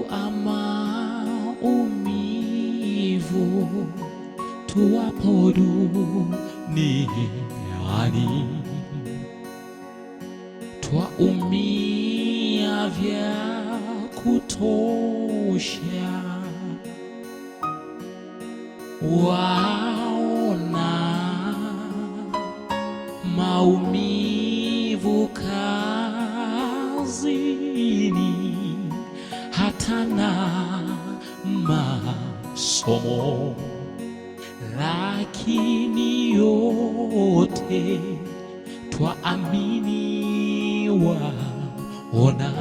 kwa maumivu tuwapo duniani, twaumia vya kutosha, waona maumivu kazini, hata na masomo, lakini yote twaamini waona.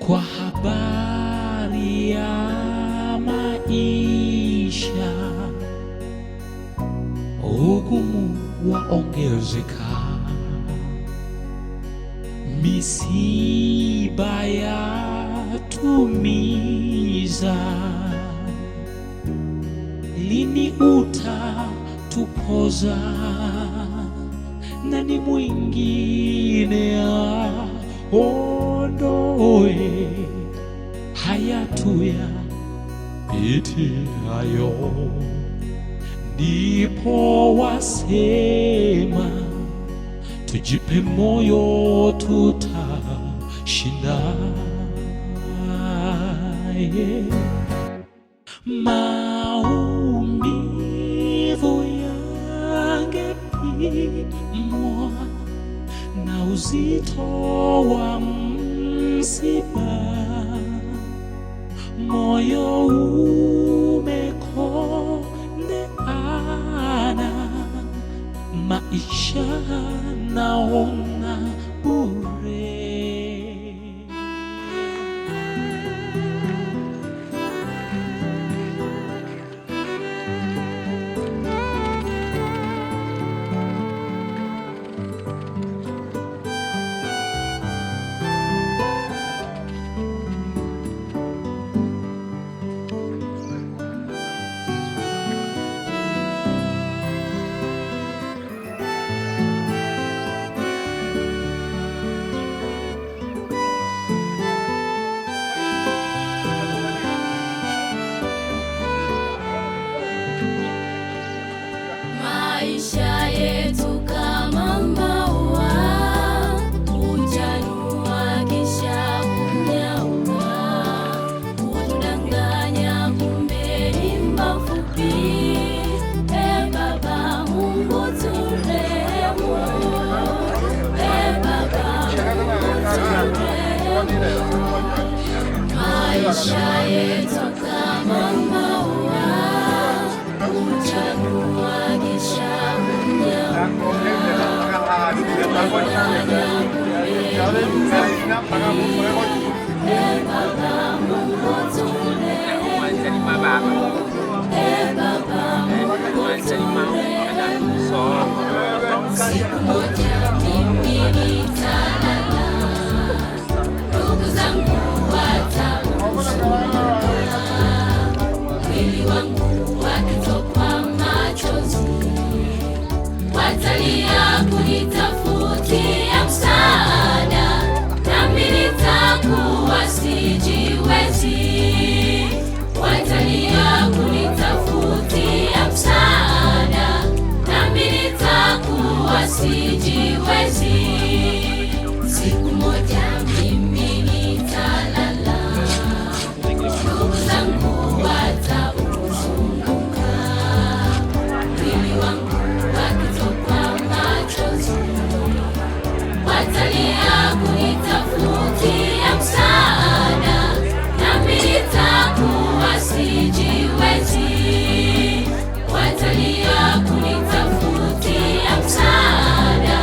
Kwa habari ya maisha, ugumu waongezeka, misiba yatumiza, lini utatupoza? Nani mwingine aondoe haya tuyapitiayo? Ndipo wasema tujipe moyo, tutashinda. Maumivu yangepimwa na uzito wa msiba, moyo umekondeana, maisha naona bure. Maisha yetu kama maua, huchanua kisha kunyauka, hutudanganya kumbe ni mafupi. E Baba Mungu turehemu, e Baba Mungu turehemu. Maisha yetu kama maua, huchanua kisha siku moja mimi nitalala, ndugu zangu watahuzunika, mwili wangu wakitokwa machozi, watalia kunitafutia msaada, nami nitakuwa sijiwezi. Watalia kunitafutia msaada, nami nitakuwa sijiwezi. Siku moja mimi nitalala, ndugu zangu watahuzunika, mwili wangu wakitokwa machozi, watalia kunitafutia msaada, nami nitakuwa sijiwezi. Watalia kunitafutia msaada,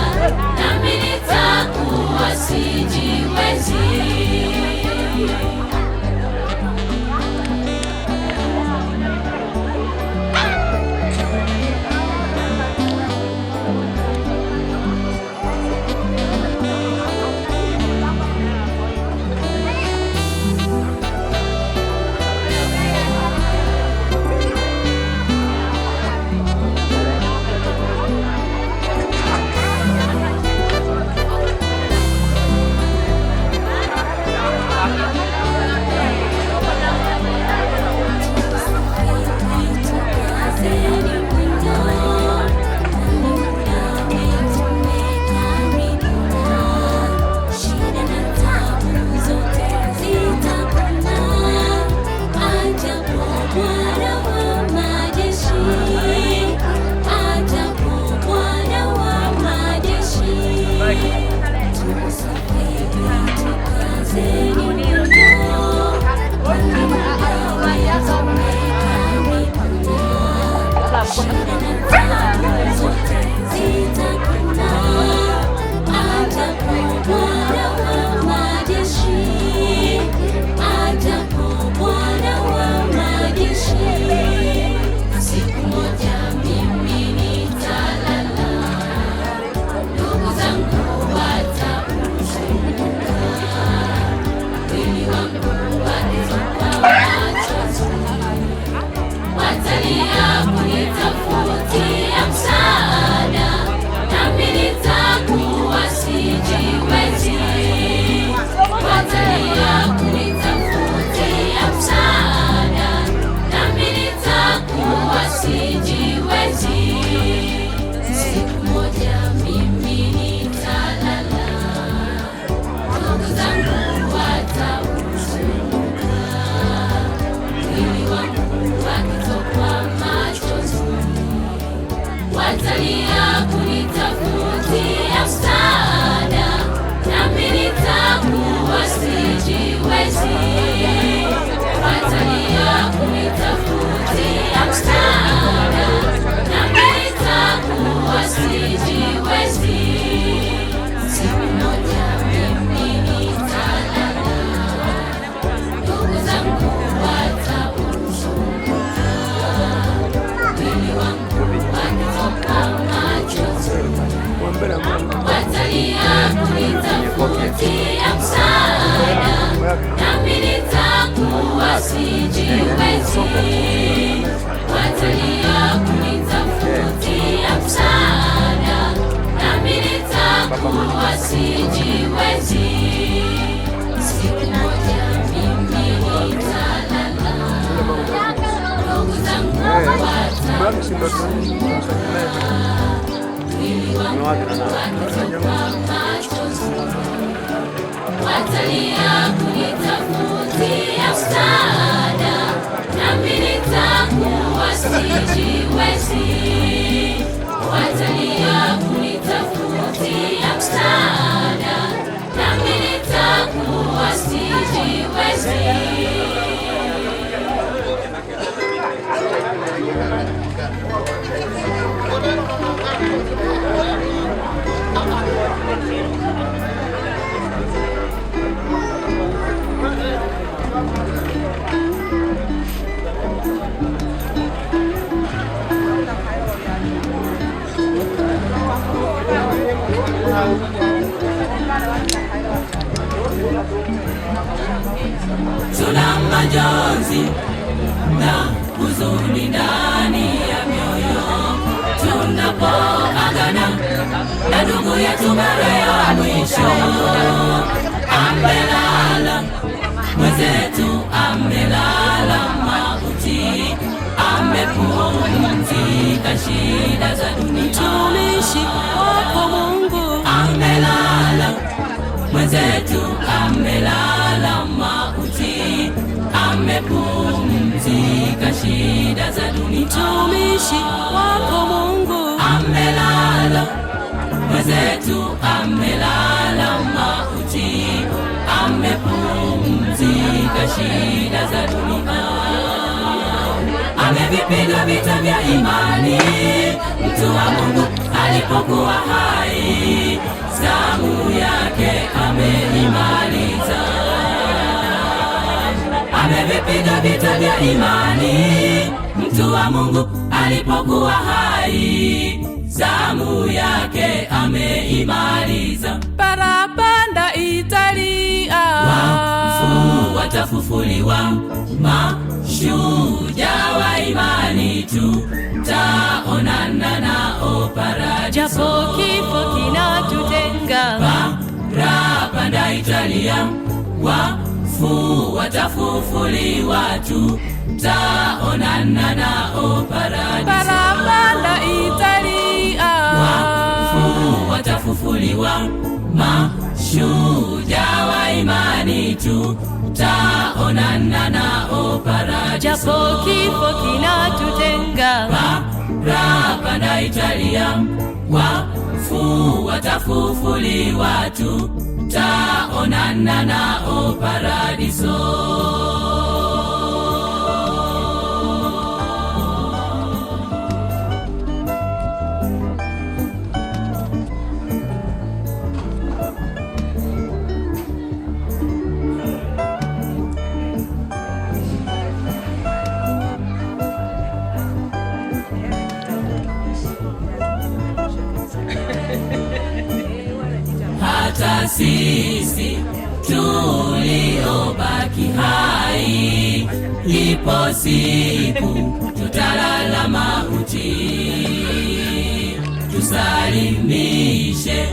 kunitafutia msaada, nami nitakuwa sijiwezi. Watalia kunitafutia msaada, nami nitakuwa sijiwezi. Siku moja mimi nitalala, ndugu zangu wataniona, mwili wangu wakitoka machozi. Watalia kunitafutia msaada, nami nitakuwa sijiwezi. Watalia kunitafutia msaada, nami nitakuwa sijiwezi. Tuna majonzi na huzuni ndani ya mioyo tunapoagana na ndugu yetu mara ya mwisho. Amelala mwenzetu, amelala mauti, amepumzika shida za dunia. Mtumishi wako Mungu amelala mwenzetu, amelala mauti, amepumzika shida za dunia. Mtumishi wako Mungu amelala mwenzetu, amelala mauti, amepumzika shida za dunia. Amevipiga vita vya imani mtu wa Mungu alipokuwa hai, zamu yake ameimaliza. Amevipiga vita vya imani mtu wa Mungu alipokuwa hai, zamu yake ameimaliza. Parapanda italia, wafu watafufuliwa, mashujaa wa imani tutaonana nao paradiso. japo kifo kinatutenga, Parapanda italia, wafu watafufuliwa, tutaonana nao paradiso. parapanda italia, wafu watafufuliwa, mashujaa wa imani tutaonana nao paradiso. japo kifo kinatutenga, Parapanda italia, wafu watafufuliwa, tutaonana nao paradiso. Hata sisi tuliobaki hai, ipo siku tutalala mauti. Tusalimishe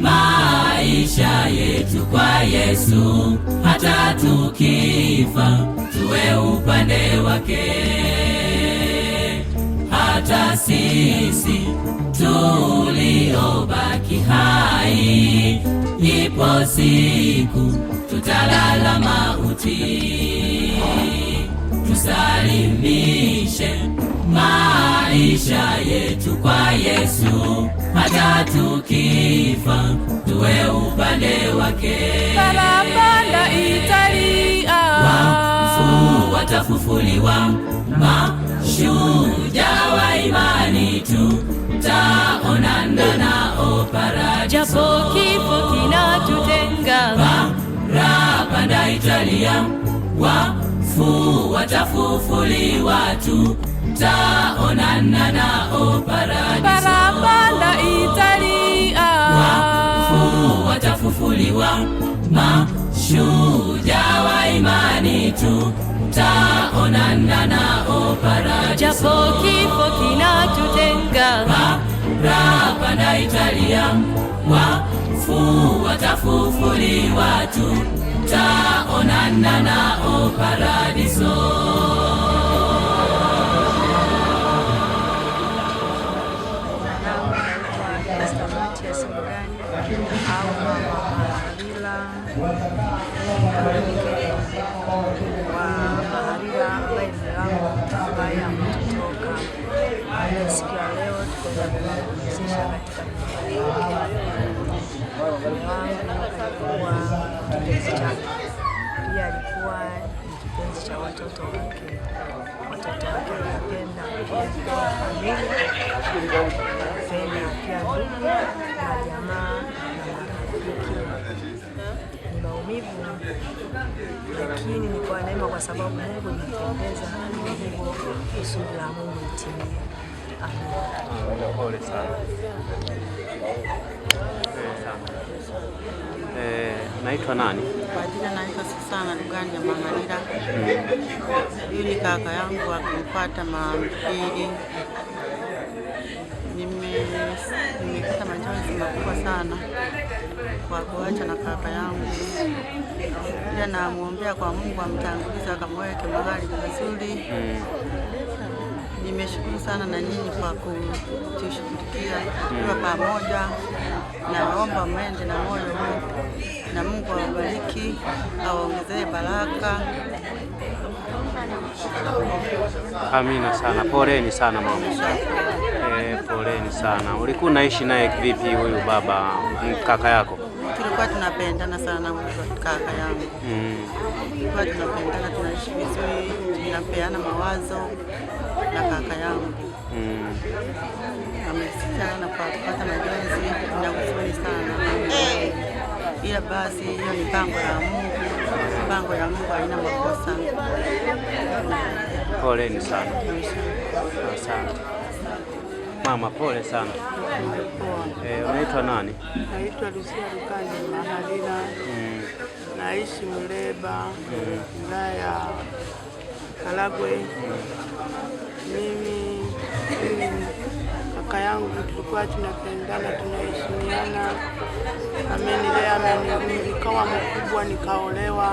maisha yetu kwa Yesu, hata tukifa tuwe upande wake. Hata sisi tuliobaki hai, ipo siku tutalala mauti. Tusalimishe maisha yetu kwa Yesu, hata tukifa tuwe upande wake. parapanda italia, wafu watafufuliwa, mashujaa wa imani tutaonana nao paradiso. japo kifo kinatutenga, Parapanda italia, wafu watafufuliwa, tutaonana nao paradiso. parapanda italia, wafu watafufuliwa, mashujaa wa imani tutaonana nao paradiso. Japo kifo kinatutenga, parapanda Italia, wafu watafufuliwa, tutaonana nao paradiso. Siku ya leo tukwenda kupumzisha katika kipenzi chake, pia alikuwa ni kipenzi cha watoto wake. Watoto wake wanapenda familia, wanapenda pia ndugu na jamaa na marafiki. Ni maumivu, lakini ni kwa neema, kwa sababu Mungu nipendeza, hivyo kusudi la Mungu litimie. Pole sana. Naitwa nani? Kwa jina naitwa Susana Luganja Mamalila. Huyu ni kaka yangu akimpata Mambili. Nimepata majonzi makubwa sana kwa kuacha na kaka yangu. Ila namuombea kwa Mungu amtangulize akamweke mahali pazuri. Nimeshukuru sana na nyinyi kwa kutushughulikia tukiwa pamoja. Naomba mwende na moyo huu na Mungu awabariki, awaongezee baraka. Amina sana. Poleni sana mama. Poleni sana. Ulikuwa unaishi naye vipi huyu baba kaka yako? Tulikuwa tunapendana sana huyu kaka yangu. Tulikuwa tunapendana, tunaishi vizuri, tunapeana mawazo na kaka yangu. Amesikia na kupata majonzi na huzuni sana. Ila basi hiyo ni mpango ya Mungu. Mpango ya Mungu haina makosa. Poleni sana. Asante. Mama, pole sana. Unaitwa nani? Naitwa Lucia Luganja Mamalila. Naishi Muleba, wilaya ya Karagwe. Mimi kaka yangu tulikuwa tunapendana, tunaheshimiana. Amenilea, nikawa mkubwa, nikaolewa.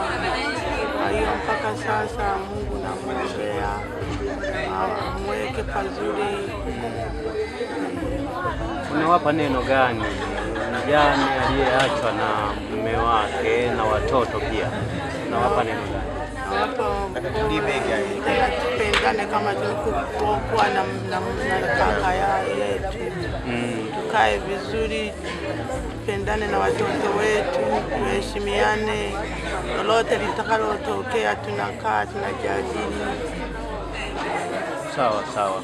Kwa hiyo mpaka sasa Mungu namuombea amweke pazuri. Unawapa neno gani mjane aliyeachwa na mume wake na watoto pia? Unawapa neno gani? Tupendane kama tulivyokuwa na kaka yetu. Tukae vizuri, tupendane na watoto wetu, tuheshimiane. Lolote litakalotokea tunakaa tunajadili. Sawa sawa.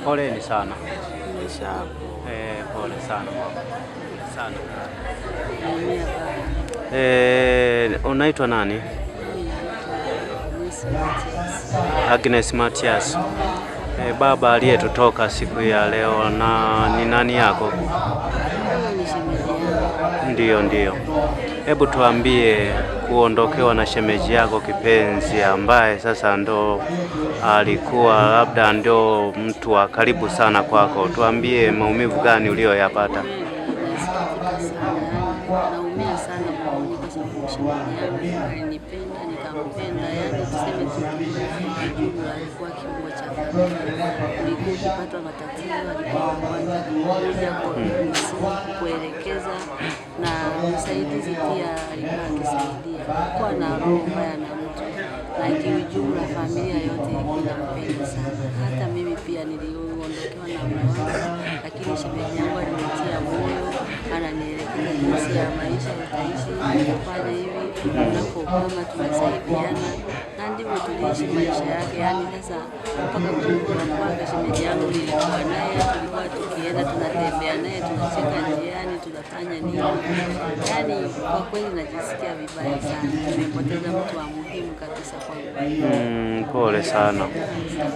Poleni sana. Pole sana sana. Unaitwa nani? Agnes Matias. Baba aliyetutoka siku ya leo na ni nani yako? Ndio. Hebu tuambie kuondokewa na shemeji yako kipenzi ambaye sasa ndo alikuwa labda ndo mtu wa karibu sana kwako. Tuambie maumivu gani uliyoyapata? Naumia sana kwa sababu shemeji yangu alinipenda nikampenda, yani tuseme tu alikuwa kiungo cha familia. Ulikuwa ukipata matatizo alikuwa kwanza kuja kuelekeza na msaidizi pia alikuwa akisaidia. Kwa na roho mbaya na mtu, na kiujumla familia yote inampenda sana. Hata mimi pia niliondokewa na mume wangu, lakini shemeji yangu alinitia moyo, ananielekeza jinsi ya maisha utaishi, kufanya hivi, unapokoma tunasaidiana, na ndivyo tuliishi maisha yake. Yani sasa mpaka kunakuwa shemeji yangu nilikuwa naye, tulikuwa tukienda tunatembea naye, tunacheka njiani, tunafanya nini? Yaani kwa kweli najisikia vibaya sana. Nimepoteza mtu wa muhimu kabisa kwangu. Pole sana.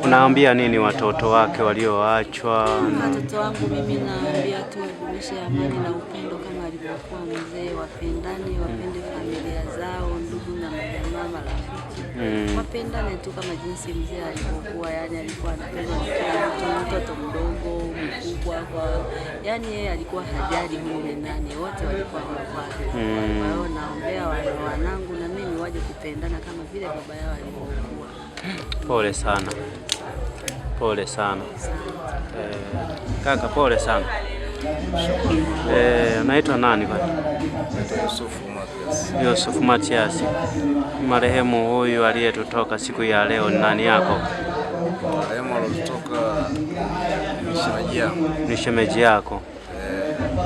Unaambia nini watoto wake walioachwa? Watoto wangu mimi naambia tu wadumishe amani na upendo kama alivyokuwa mzee, wapendane, wapende familia zao, ndugu na majamaa, marafiki. Wapendane tu kama jinsi mzee alivyokuwa, yani alikuwa anapenda mtoto mdogo, mkubwa, yani yeye alikuwa hajali mume nani, wote walikuwa wapendana. Kwa hiyo naombea wanangu na mimi waje kupendana kama vile baba yao alivyokuwa. Pole sana. Pole sana. Kaka pole sana. Unaitwa nani bwana? Yusuf Matias. Marehemu huyu aliyetutoka siku ya leo ni nani yako? Marehemu aliyotoka ni shemeji yako.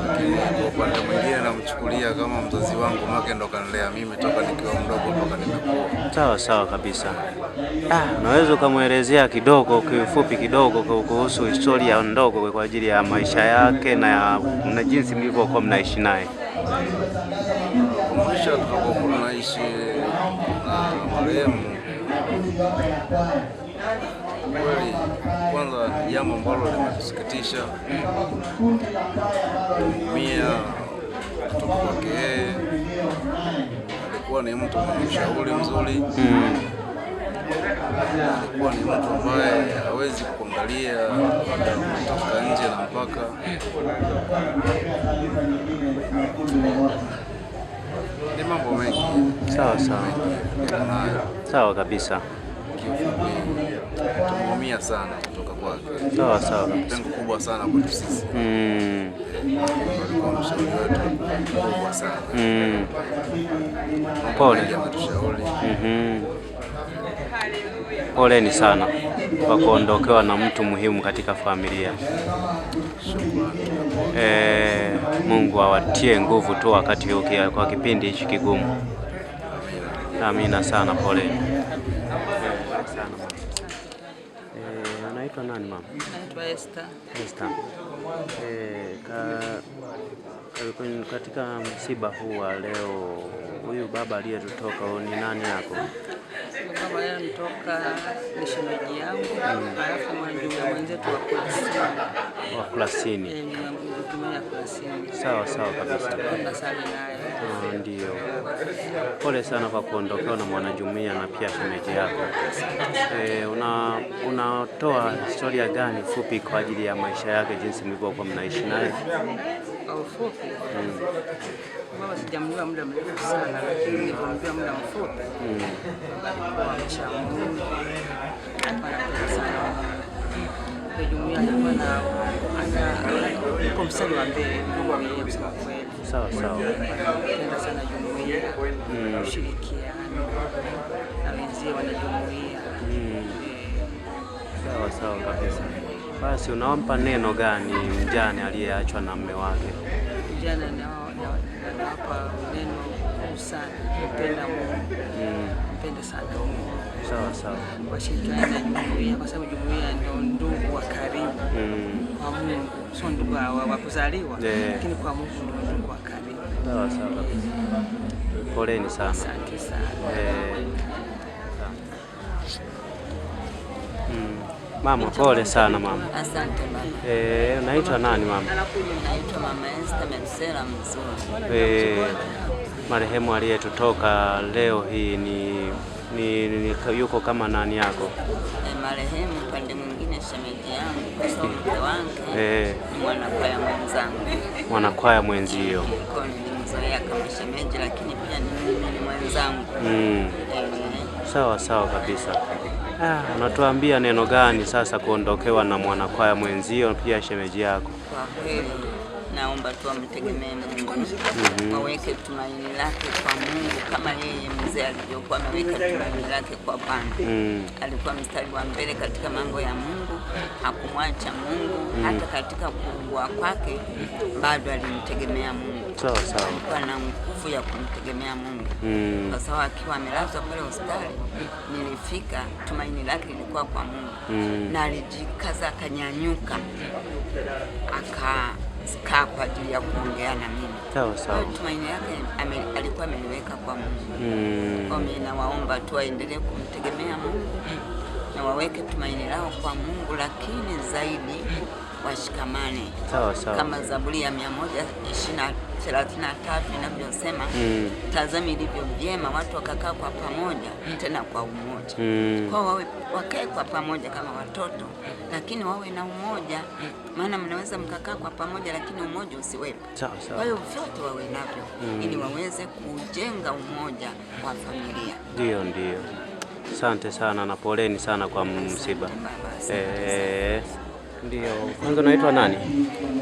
Lakini kwa upande mwingine namchukulia kama mzazi wangu, maana ndo kanilea mimi toka nikiwa mdogo mpaka nimekuwa. Sawa sawa kabisa. Unaweza ukamwelezea kidogo, kifupi kidogo kuhusu historia ndogo kwa ajili ya maisha yake na jinsi mlivyokuwa mnaishi naye? Maisha tulikuwa tunaishi na marehemu, kweli kwanza jambo ambalo limetusikitisha, kuumia kutoka kwake yeye. Alikuwa ni mtu mwenye ushauri mzuri. Alikuwa ni mtu ambaye hawezi kuangalia kutoka nje na mpaka. Ni mambo mengi. Sawa sawa. Sawa kabisa. Tumeumia sana kutoka kwake. Sawa sawa. Pengo kubwa sana kwetu sisi. Alikuwa mshauri wetu mkubwa sana. Pole. Ametushauri. Poleni sana kwa kuondokewa na mtu muhimu katika familia. Mungu awatie nguvu tu wakati huu kwa kipindi hichi kigumu. Amina sana, poleni. Unaitwa nani mama? Naitwa Esther. Esther. Katika msiba huu wa leo, huyu baba aliyetutoka ni nani yako? Baba yanitoka ni shemeji yangu, alafu mwenzetu wa Kurasini. Sawa sawa kabisa. Ndio. Pole sana kwa kuondokewa na mwanajumuiya na pia shemeji yako. Unatoa historia gani fupi kwa ajili ya maisha yake, jinsi mlivyokuwa mnaishi naye? Kwa ufupi, baba sijamjua muda mrefu sana, lakini nilipomjua muda mfupi alikuwa mshauri, anapenda sana jumuiya, alikuwa yuko mstari wa mbele kusema kweli. Sawa sawa. Anapenda sana jumuiya, kushirikiana na wenzie wanajumuiya. Sawa sawa kabisa. Basi unawampa neno gani mjane aliyeachwa na mume wake? Mjane nawapa neno sana, kupenda Mungu. Mpende sana Mungu. Sawa sawa. Washirikiane na jumuiya, kwa sababu jumuiya ndio ndugu wa karibu kwa Mungu. Sio ndugu wa kuzaliwa, lakini kwa Mungu ndio ndugu wa karibu. Sawa sawa kabisa. Poleni sana. Asante sana. Mama, pole sana mama. Asante mama. Unaitwa nani mama? Naitwa Mama Esther Mensela Mzuri. Marehemu aliyetutoka leo hii ni yuko kama nani yako? Marehemu pande mwingine shemeji yangu, kwa sababu mke wangu ni mwanakwaya mwenzangu. Mwanakwaya mwenzio. Niko nilimzoea kama shemeji, lakini pia ni mwenzangu. Sawa sawa kabisa. Unatuambia neno gani sasa kuondokewa na mwanakwaya mwenzio pia shemeji yako? Kwa kweli naomba tu amtegemee Mungu, waweke tumaini lake kwa Mungu kama yeye mzee alivyokuwa ameweka tumaini lake kwa Bwana. Alikuwa mstari wa mbele katika mambo ya Mungu, hakumwacha Mungu. Hata katika kuugua kwake bado alimtegemea Mungu. Sawa sawa. Alikuwa na nguvu ya kumtegemea Mungu. Kwa sababu akiwa amelazwa pale hospitali, nilifika, tumaini lake lilikuwa kwa Mungu. Na alijikaza, akanyanyuka, kaa kwa ajili ya kuongea na mimi. Sawa sawa. Tumaini yake alikuwa ameniweka kwa Mungu. Kwa mimi nawaomba tu waendelee kumtegemea Mungu na waweke tumaini lao kwa Mungu, lakini zaidi washikamane. Sawa sawa. Kama Zaburi ya 133 inavyosema, tazama ilivyo vyema watu wakakaa kwa pamoja tena kwa umoja. Kwa wawe wakae kwa pamoja kama watoto, lakini wawe na umoja, maana mnaweza mkakaa kwa pamoja lakini umoja usiwepo. Sawa sawa. Kwa hiyo vyote wawe navyo ili waweze kujenga umoja wa familia. Ndio. Asante sana na poleni sana kwa msiba. Ndio. Kwanza unaitwa nani?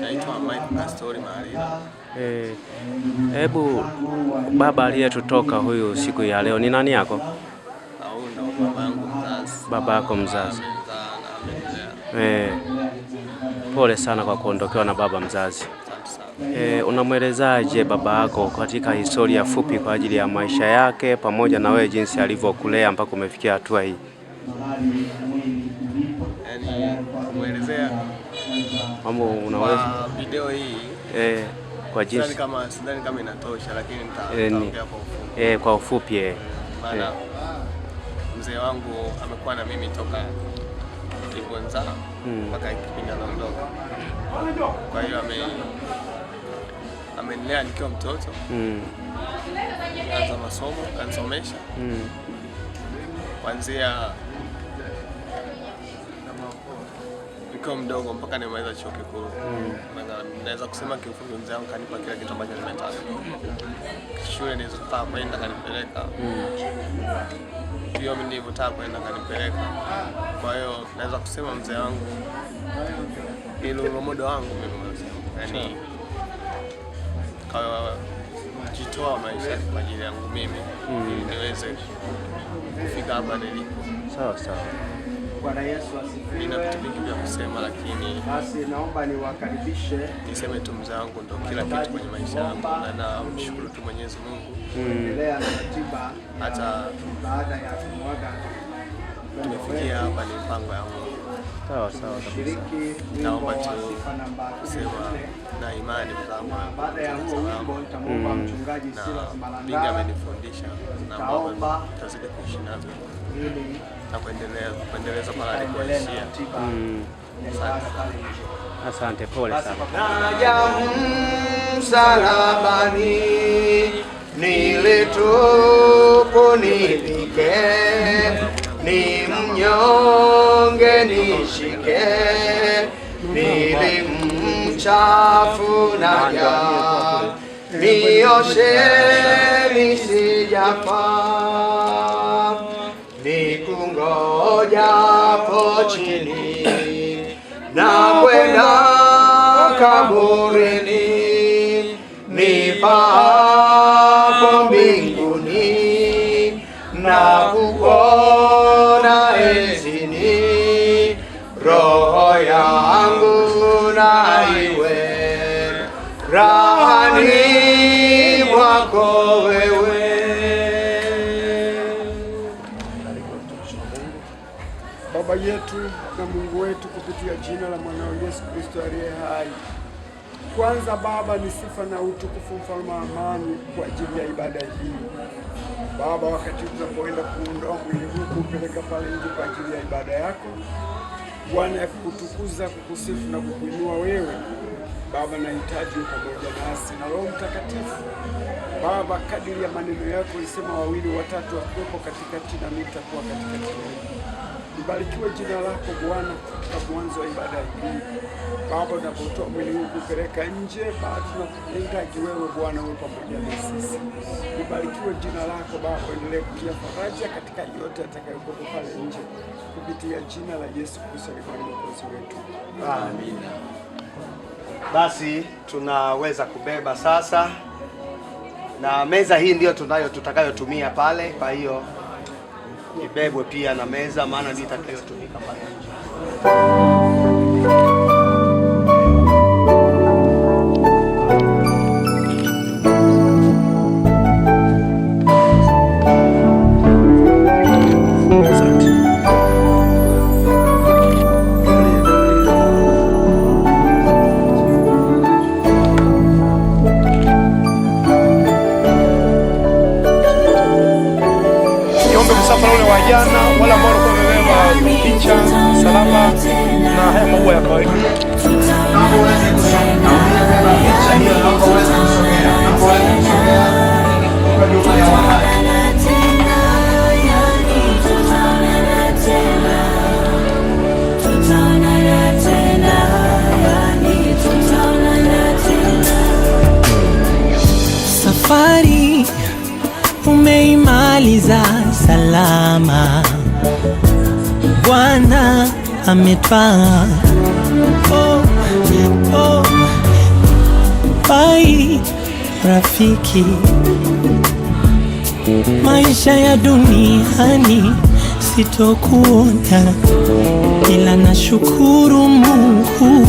Naitwa Michael Pastori Maria. Hebu baba aliyetutoka huyu siku ya leo ni nani yako? Au ndo baba yangu mzazi. Baba yako mzazi. Pole sana kwa kuondokewa na baba mzazi. Unamwelezaje baba yako katika historia fupi kwa ajili ya maisha yake pamoja na wewe jinsi alivyokulea mpaka umefikia hatua hii? Yaani muelezea mambo unaweza video hii kwa jinsi sidhani kama inatosha, lakini nitaongea kwa ufupi. Kwa ufupi Maana mzee wangu amekuwa na mimi toka nilipoanza mpaka kipindi anaondoka. Kwa hiyo amenilea nikiwa mtoto. Kaanza masomo, kanisomesha. Kuanzia nikiwa mdogo mpaka nimemaliza chuo kikuu. Naweza kusema kiufupi mzee wangu kanipa kila kitu ambacho nimetaka. Shule nilizotaka kwenda kanipeleka. Pia mimi nilipotaka kwenda kanipeleka. Kwa hiyo naweza kusema mzee wangu ni role wangu mimi. Yaani kwa kujitoa maisha kwa ajili yangu mimi ili niweze kufika hapa nilipo. Sawa sawa. Bwana Yesu asifiwe. Nina vitu vingi vya kusema, lakini basi naomba niwakaribishe. Niseme tu mzee wangu ndo kila kitu kwenye maisha yangu, na namshukuru tu Mwenyezi Mungu. Endelea na ratiba hata baada ya kumwaga tumefikia hapa, ni mpango ya Mungu. Sawa sawa kabisa. Naomba tu kusema na imani mzangu. Baada ya huo wimbo nitamwomba mchungaji Silas Malangala. Binga amenifundisha na baba tazidi kuishi nazo na kuendeleza pale alipoishia. Asante, pole sana. Naja msalabani nilitupo nipike, ni mnyonge nishike, nilimchafu naja nioshe nisijafa, nikungojapo chini na kwenda kaburini, nipapo mbinguni na kukuona enzini, roho yangu na iwe rahani mwako wewe. Baba yetu na Mungu wetu, kupitia jina la mwanao Yesu Kristo aliye hai, kwanza Baba ni sifa na utukufu, mfalme wa amani, kwa ajili ya ibada hii Baba. Wakati tunapoenda kuondoa mwili huu kupeleka pale nje kwa ajili ya ibada yako Bwana, ya kukutukuza, kukusifu na kukuinua wewe Baba, nahitaji pamoja nasi na Roho Mtakatifu Baba, kadiri ya maneno yako ulisema 2 watatu wakiwepo katikati na mimi nitakuwa katikati yao. Libarikiwe jina lako Bwana kwa mwanzo wa ibada hii Baba, unapotoa mwili huu kupeleka nje Baba, tunakuhitaji wewe Bwana, uwe pamoja na sisi. Libarikiwe jina lako Baba, endelee kutia faraja katika yote atakayokuwa pale nje, kupitia jina la Yesu Kristo Mwokozi wetu. Amina. Basi tunaweza kubeba sasa, na meza hii ndio tutakayotumia pale, kwa hiyo ibebwe pia na meza, maana ndio itakayotumika pale nje. msafara ule wa jana, wale ambao walikuwa wamebeba picha, salama na haya maua ya kawaida. Safari umeimaliza salama, Bwana ametwaa. Oh, oh, bai rafiki, maisha ya duniani sitokuona, ila nashukuru Mungu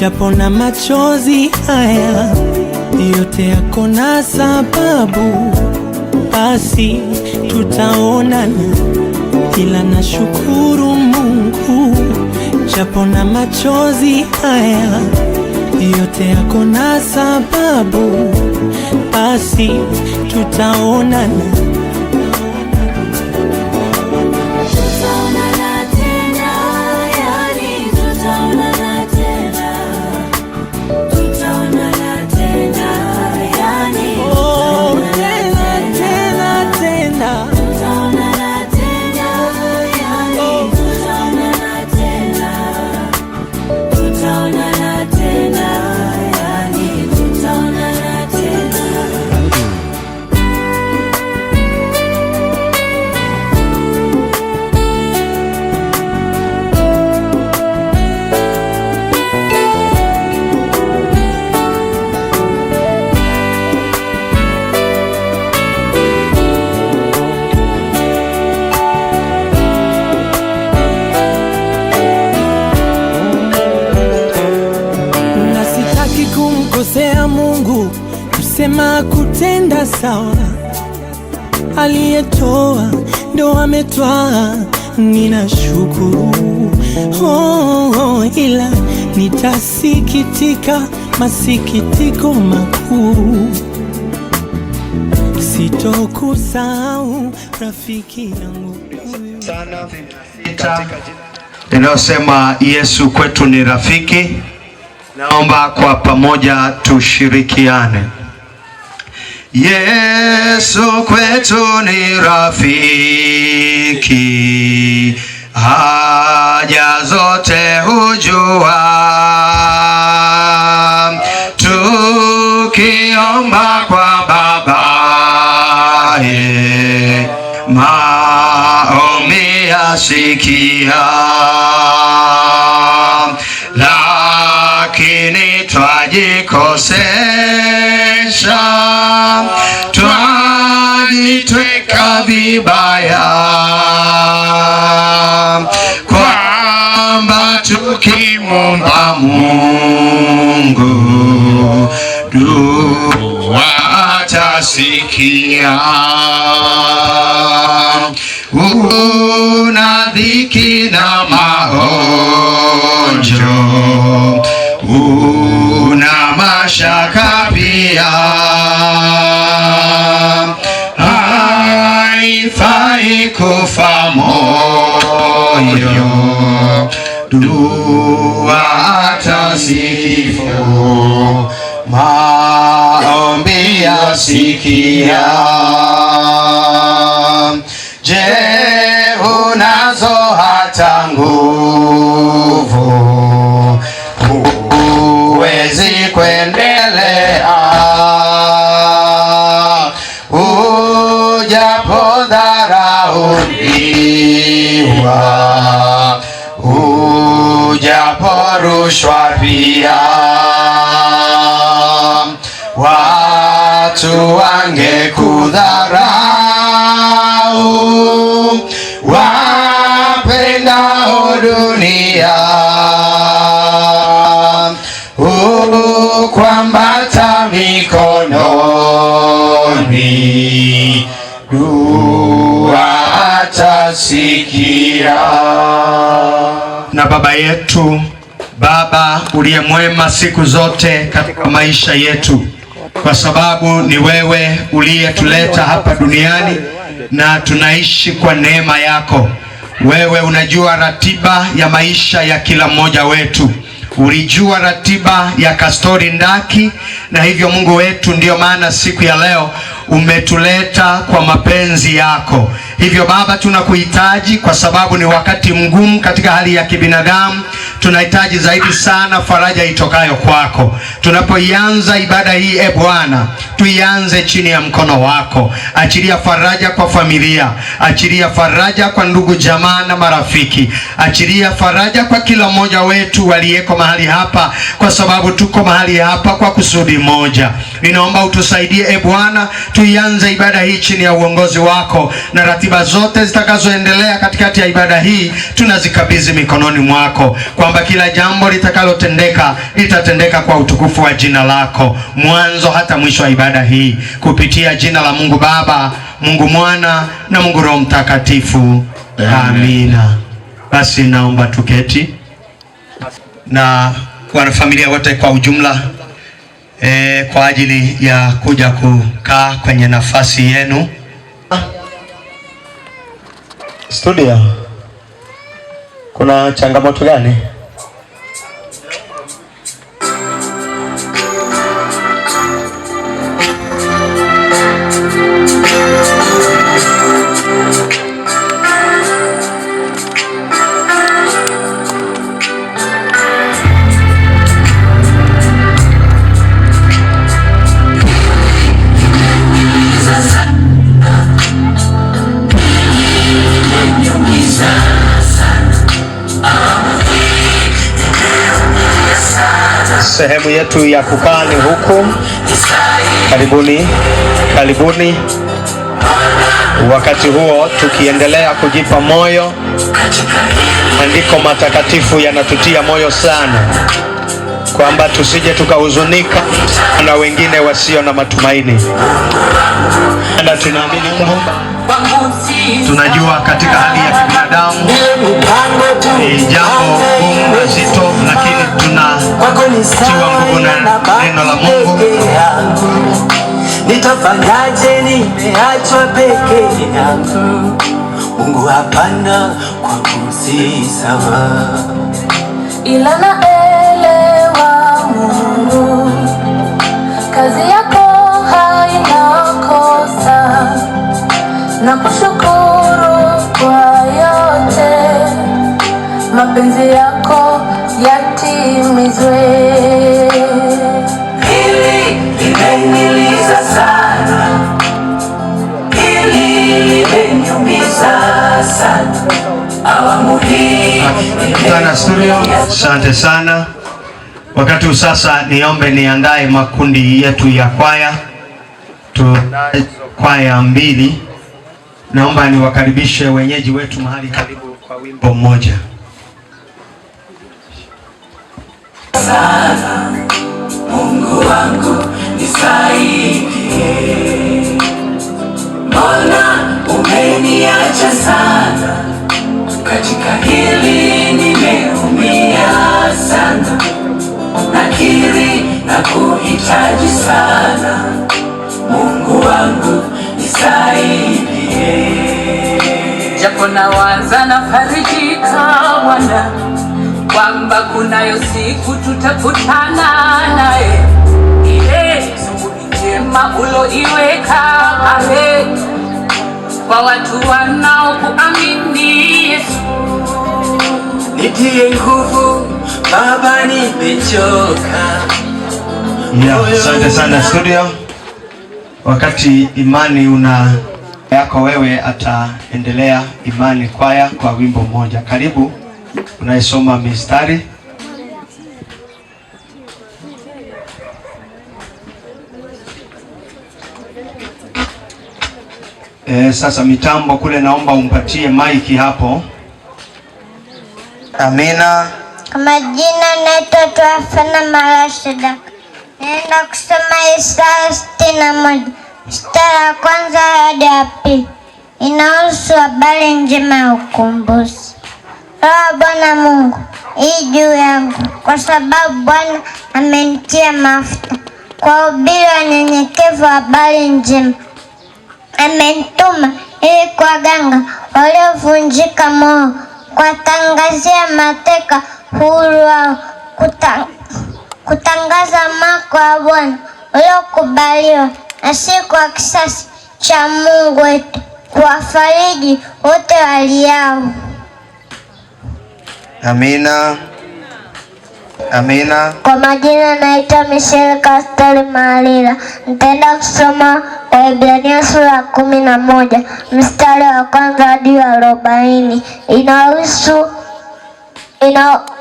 japo na machozi haya yote yako na sababu, basi tutaonana, ila nashukuru Mungu japo na machozi haya yote yako na sababu, basi tutaonana. Kumkosea Mungu, kusema kutenda sawa, aliyetoa ndo ametwaa, ninashukuru. Ila nitasikitika masikitiko makuu, sitokusahau rafiki yangu sana. Inayosema Yesu kwetu ni rafiki. Naomba kwa pamoja tushirikiane. Yesu kwetu ni rafiki, haja zote hujua, tukiomba kwa babaye, maombi yasikia. Lakini twajikosesha, twajitweka vibaya, kwamba tukimwomba Mungu dua atasikia. Una dhiki na maonjo, una mashaka pia, haifai kufa moyo, dua atasikia, maombi yasikia. Je, unazo hata nguvu, huwezi kuendelea, ujapodharauliwa, ujaporushwa pia, watu wangekudharau, wapendao dunia, kwambata mikononi, dua atasikia. Na Baba yetu, Baba uliye mwema siku zote katika maisha yetu, kwa sababu ni wewe uliyetuleta hapa duniani na tunaishi kwa neema yako. Wewe unajua ratiba ya maisha ya kila mmoja wetu. Ulijua ratiba ya Kastori Ndaki, na hivyo Mungu wetu, ndio maana siku ya leo umetuleta kwa mapenzi yako. Hivyo Baba, tunakuhitaji kwa sababu ni wakati mgumu katika hali ya kibinadamu. Tunahitaji zaidi sana faraja itokayo kwako. Tunapoianza ibada hii, Bwana, tuianze chini ya mkono wako. Achilia faraja kwa familia, achilia faraja kwa ndugu jamaa na marafiki, achilia faraja kwa kila mmoja wetu waliyeko mahali hapa, kwa sababu tuko mahali hapa kwa kusudi moja. Ninaomba utusaidie Bwana, tuianze ibada hii chini ya uongozi wako, na ratiba zote zitakazoendelea katikati ya ibada hii tunazikabidhi mikononi mwako, kwamba kila jambo litakalotendeka litatendeka kwa utukufu wa jina lako, mwanzo hata mwisho wa ibada hii, kupitia jina la Mungu Baba, Mungu Mwana na Mungu Roho Mtakatifu. Amina. Basi naomba tuketi, na wanafamilia wote kwa ujumla kwa ajili ya kuja kukaa kwenye nafasi yenu. Studio, kuna changamoto gani? Sehemu yetu ya kukaa ni huku. Karibuni, karibuni. Wakati huo tukiendelea kujipa moyo, maandiko matakatifu yanatutia moyo sana kwamba tusije tukahuzunika na wengine wasio na matumaini. Na tunaamini kwamba tunajua katika hali ya kibinadamu ni jambo gumu na zito, lakini tunatiwa nguvu na neno la Mungu. Nitafanyaje nimeachwa peke yangu? Mungu hapana, kwangu si sawa. Ila naelewa Mungu, kazi yako haina kosa, na kushukuru kwa yote, mapenzi yako yatimizwe. Hili limeniliza sana, hili limeniumiza sana. Awamu hii Kana studio, asante sana. Wakati sasa niombe niandae makundi yetu ya kwaya. Tunayo kwaya mbili. Naomba niwakaribishe wenyeji wetu mahali karibu kwa wimbo mmoja. Sana, Mungu wangu nisaidie. Mbona umeniacha sana? Katika hili nimeumia sana. Nakiri na kuhitaji sana. Mungu wangu nisaidie. Japo nawaza na farijika Bwana, kwamba kunayo siku tutakutana naye. Ile shughuli njema uloiweka pale kwa watu wanaokuamini Yesu. Nitie nguvu Baba, nimechoka. Asante sana studio. Wakati imani una yako wewe, ataendelea imani kwaya kwa wimbo mmoja. Karibu unayesoma mistari. Sasa mitambo kule, naomba umpatie maiki hapo. Amina. Kwa majina naitwa Twafana Marashida. Naenda kusoma Isaya 61 mstari wa kwanza hadi wa pili. Inahusu habari njema ya ukombozi. Roho Bwana Mungu ii juu yangu, kwa sababu Bwana amenitia mafuta kwa ubiri wanyenyekevu wa habari njema. Amenituma ili kuwaganga waliovunjika moyo, kuwatangazia mateka huru wao, kutangaza mwaka wa Bwana uliokubaliwa na siku ya kisasi cha Mungu wetu, kuwafariji wote waliao. Amina. Amina. Kwa majina naitwa Michelle Kastori Malila. Nitaenda kusoma Waebrania sura ya 11 mstari wa 1 hadi 40.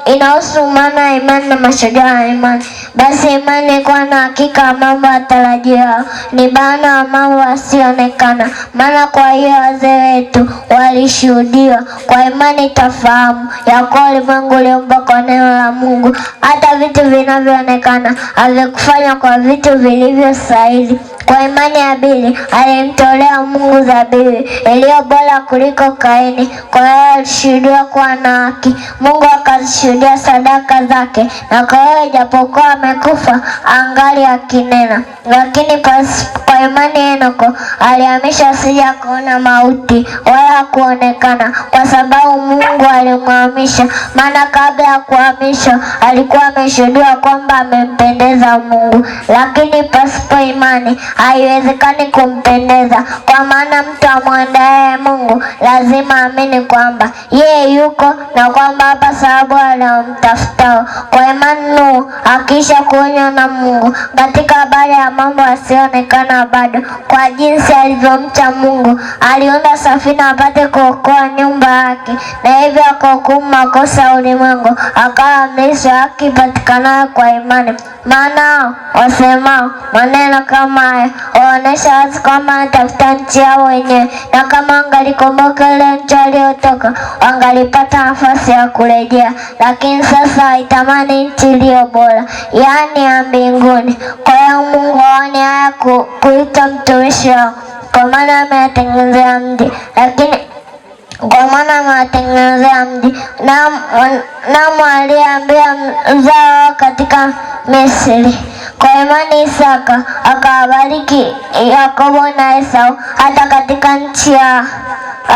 Inahusu maana ya imani na mashujaa wa imani. Basi imani ikuwa na hakika ya mambo yatarajiwa, ni bayana wa mambo yasiyoonekana. Maana kwa hiyo wazee wetu walishuhudiwa. Kwa imani tafahamu ya kuwa ulimwengu uliumbwa kwa neno la Mungu, hata vitu vinavyoonekana havikufanywa kwa vitu vilivyostahili. Kwa imani Habili alimtolea Mungu dhabihu iliyo bora kuliko Kaini. Kwa hiyo alishuhudiwa kuwa na haki, Mungu akazishuhudia sadaka zake, na kwa hiyo ijapokuwa amekufa angali akinena. Lakini kwa imani Henoko alihamishwa asije kuona mauti wala kuonekana, kwa sababu Mungu alimhamisha. Maana kabla ya kuhamishwa alikuwa ameshuhudiwa kwamba amempendeza Mungu. Lakini pasipo imani haiwezekani kumpendeza, kwa maana mtu amwendaye Mungu lazima amini kwamba yeye yuko, na kwamba hapa sababu wanaomtafutao. Kwa imani Nuhu akiisha kuonywa na Mungu katika habari ya mambo yasiyoonekana bado, kwa jinsi alivyomcha Mungu, aliunda safina apate kuokoa nyumba yake, na hivyo akahukumu makosa ya ulimwengu, akawa mlisho haki ipatikanayo kwa imani. Maana wasemao maneno kama haya waonesha wazi kwamba wanatafuta nchi yao wenyewe, na kama wangalikumbuka ile nchi waliotoka wangalipata nafasi ya kurejea. Lakini sasa haitamani nchi iliyo bora, yaani ya mbinguni. Kwa hiyo Mungu haoni haya kuita mtumishi wao, kwa maana amewatengenezea mji, na aliambia mzao katika Misri. Kwa imani Isaka akawabariki Yakobo na Esau hata katika nchi ya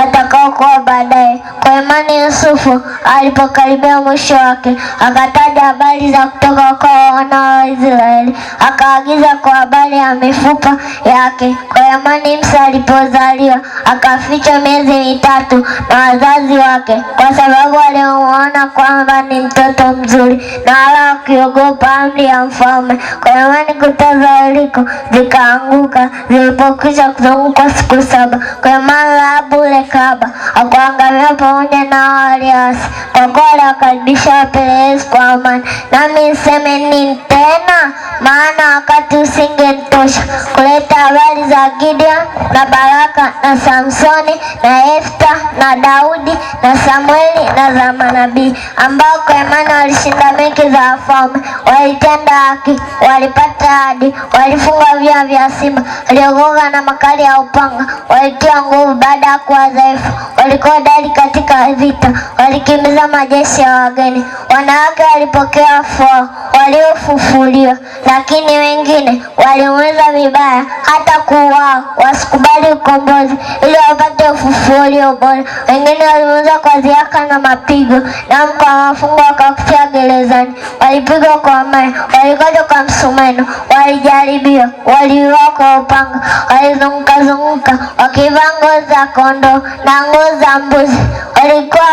atakaokuwa baadaye. Kwa imani Yusufu alipokaribia mwisho wake akataja habari za kutoka kwa wana wa Israeli, akaagiza kwa habari ya mifupa yake. Kwa imani Musa alipozaliwa akafichwa miezi 3 na wazazi wake, kwa sababu walimuona kwamba ni mtoto mzuri, na wala wakiogopa amri ya mfalme. Kwa imani kuta za Yeriko zikaanguka zilipokwisha kuzunguka siku 7. Kwa imani Rahabu Kahaba akaangamia pamoja na waliasi, kwa kuwa waliwakaribisha wapelelezi kwa amani. Nami niseme nini tena? Maana wakati usingenitosha kuleta habari za Gideon na Baraka na Samsoni na Yefta na Daudi na Samueli na za manabii, ambao kwa imani walishinda milki za wafalme, walitenda haki, walipata ahadi, walifunga vinywa vya simba, waliogoga na makali ya upanga, walitia nguvu baada ya kuwa dhaifu, walikuwa hodari katika vita, walikimbiza majeshi ya wageni. Wanawake walipokea fao waliofufuliwa, lakini wengine waliumiza vibaya hata kuuawa, wasikubali ukombozi ili wapate ufufuo ulio bora. Wengine waliumiza kwa dhihaka na mapigo, na kwa mafungo wakakufia gerezani, walipigwa kwa mawe, walikatwa kwa msumeno, walijaribiwa, waliuawa kwa upanga, walizunguka wakivaa ngozi za kondoo na ngozi za mbuzi, walikuwa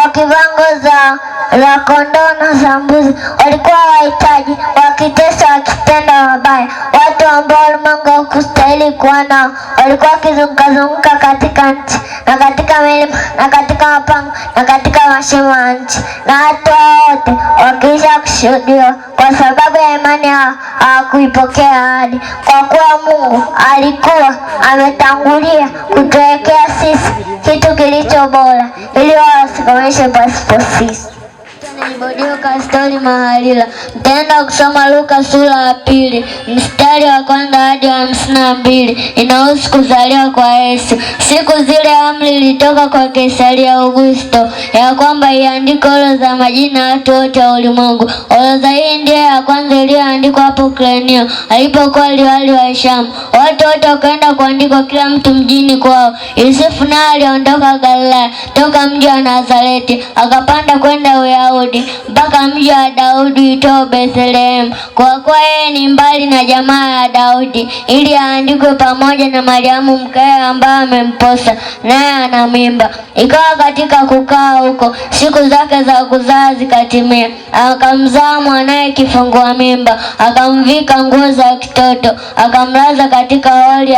wakivaa ngozi za kondoo na za mbuzi, walikuwa wahitaji, wakitesa, wakitenda mabaya. Watu ambao ulimwengu haukustahili kuwa nao walikuwa wakizunguka katika nchi na katika milima na katika mapango na katika mashimo ya nchi, na watu wote wakiisha kushuhudiwa kwa sababu ya imani hawakuipokea ahadi, kwa kuwa Mungu alikuwa ametangulia kutuwekea sisi kitu kilicho bora, ili wasikomeshe pasipo sisi. Bodio Kastori Mahalila. Nitaenda kusoma Luka sura ya 2 mstari wa 1 hadi 52. Inahusu kuzaliwa kwa Yesu. Siku zile amri ilitoka kwa Kaisaria Augusto ya kwamba iandikwe orodha za majina ya watu wote wa ulimwengu. Orodha hii ndiyo ya kwanza iliyoandikwa hapo Klenio alipokuwa liwali wa Shamu. Watu wote wakaenda kuandikwa kila mtu mjini kwao. Yusufu naye aliondoka Galilaya toka mji wa Nazareti akapanda kwenda Uyahudi mpaka mji wa Daudi uitwao Bethlehemu, kwa kuwa yeye ni mbali na jamaa ya Daudi, ili aandikwe pamoja na Mariamu mkewe ambaye amemposa naye ana mimba. Ikawa katika kukaa huko siku zake za kuzaa zikatimia, akamzaa mwanaye kifungua mimba, akamvika nguo za kitoto, akamlaza katika hori